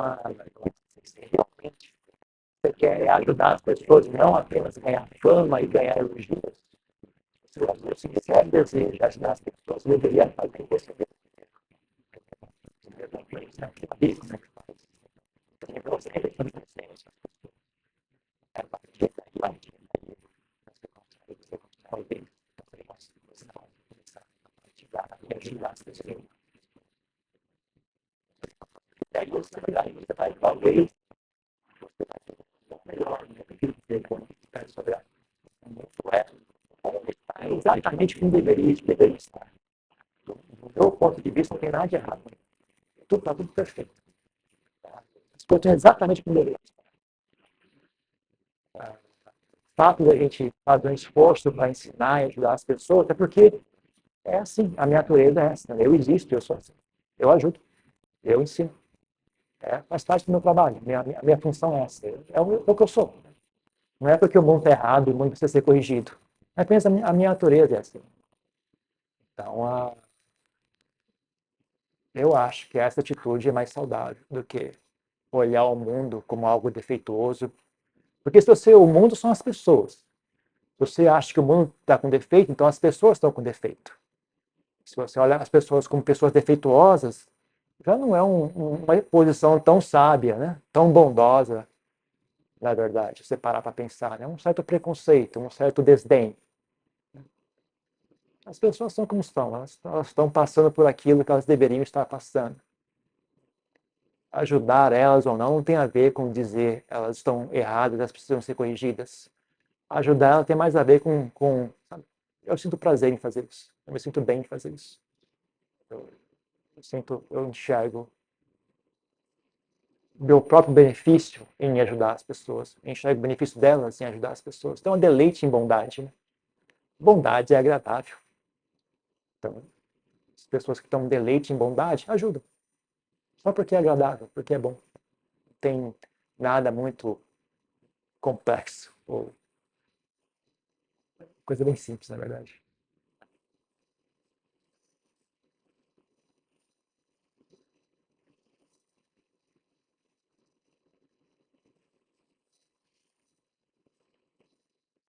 se realmente você quer ajudar as pessoas, não apenas ganhar fama e ganhar elogios, se você quiser desejo ajudar as pessoas, você deveria fazer isso mesmo. Você vai talvez melhor, sobre a exatamente como deveria estar. Do meu ponto de vista, não tem nada de errado. Tudo está tudo perfeito. As coisas estão exatamente como deveria estar. O fato de a gente fazer um esforço para ensinar e ajudar as pessoas é porque é assim, a minha natureza é essa. Eu existo, eu sou assim. Eu ajudo, eu ensino. Faz parte do meu trabalho, a minha função é essa. É o que eu sou. Não é porque o mundo está errado e o mundo precisa ser corrigido. É apenas a minha natureza é assim. Então, eu acho que essa atitude é mais saudável do que olhar o mundo como algo defeituoso. Porque o mundo são as pessoas. Se você acha que o mundo está com defeito, então as pessoas estão com defeito. Se você olha as pessoas como pessoas defeituosas, já não é uma posição tão sábia, né? Tão bondosa, na verdade, se você parar para pensar. Né? Um certo preconceito, um certo desdém. As pessoas são como estão, elas estão passando por aquilo que elas deveriam estar passando. Ajudar elas ou não tem a ver com dizer elas estão erradas, elas precisam ser corrigidas. Ajudar ela tem mais a ver com sabe? Eu sinto prazer em fazer isso, eu me sinto bem em fazer isso. Eu enxergo meu próprio benefício em ajudar as pessoas, eu enxergo o benefício delas em ajudar as pessoas. Então, é um deleite em bondade. Né? Bondade é agradável. Então, as pessoas que estão deleite em bondade, ajudam. Só porque é agradável, porque é bom. Não tem nada muito complexo. Ou coisa bem simples, na verdade.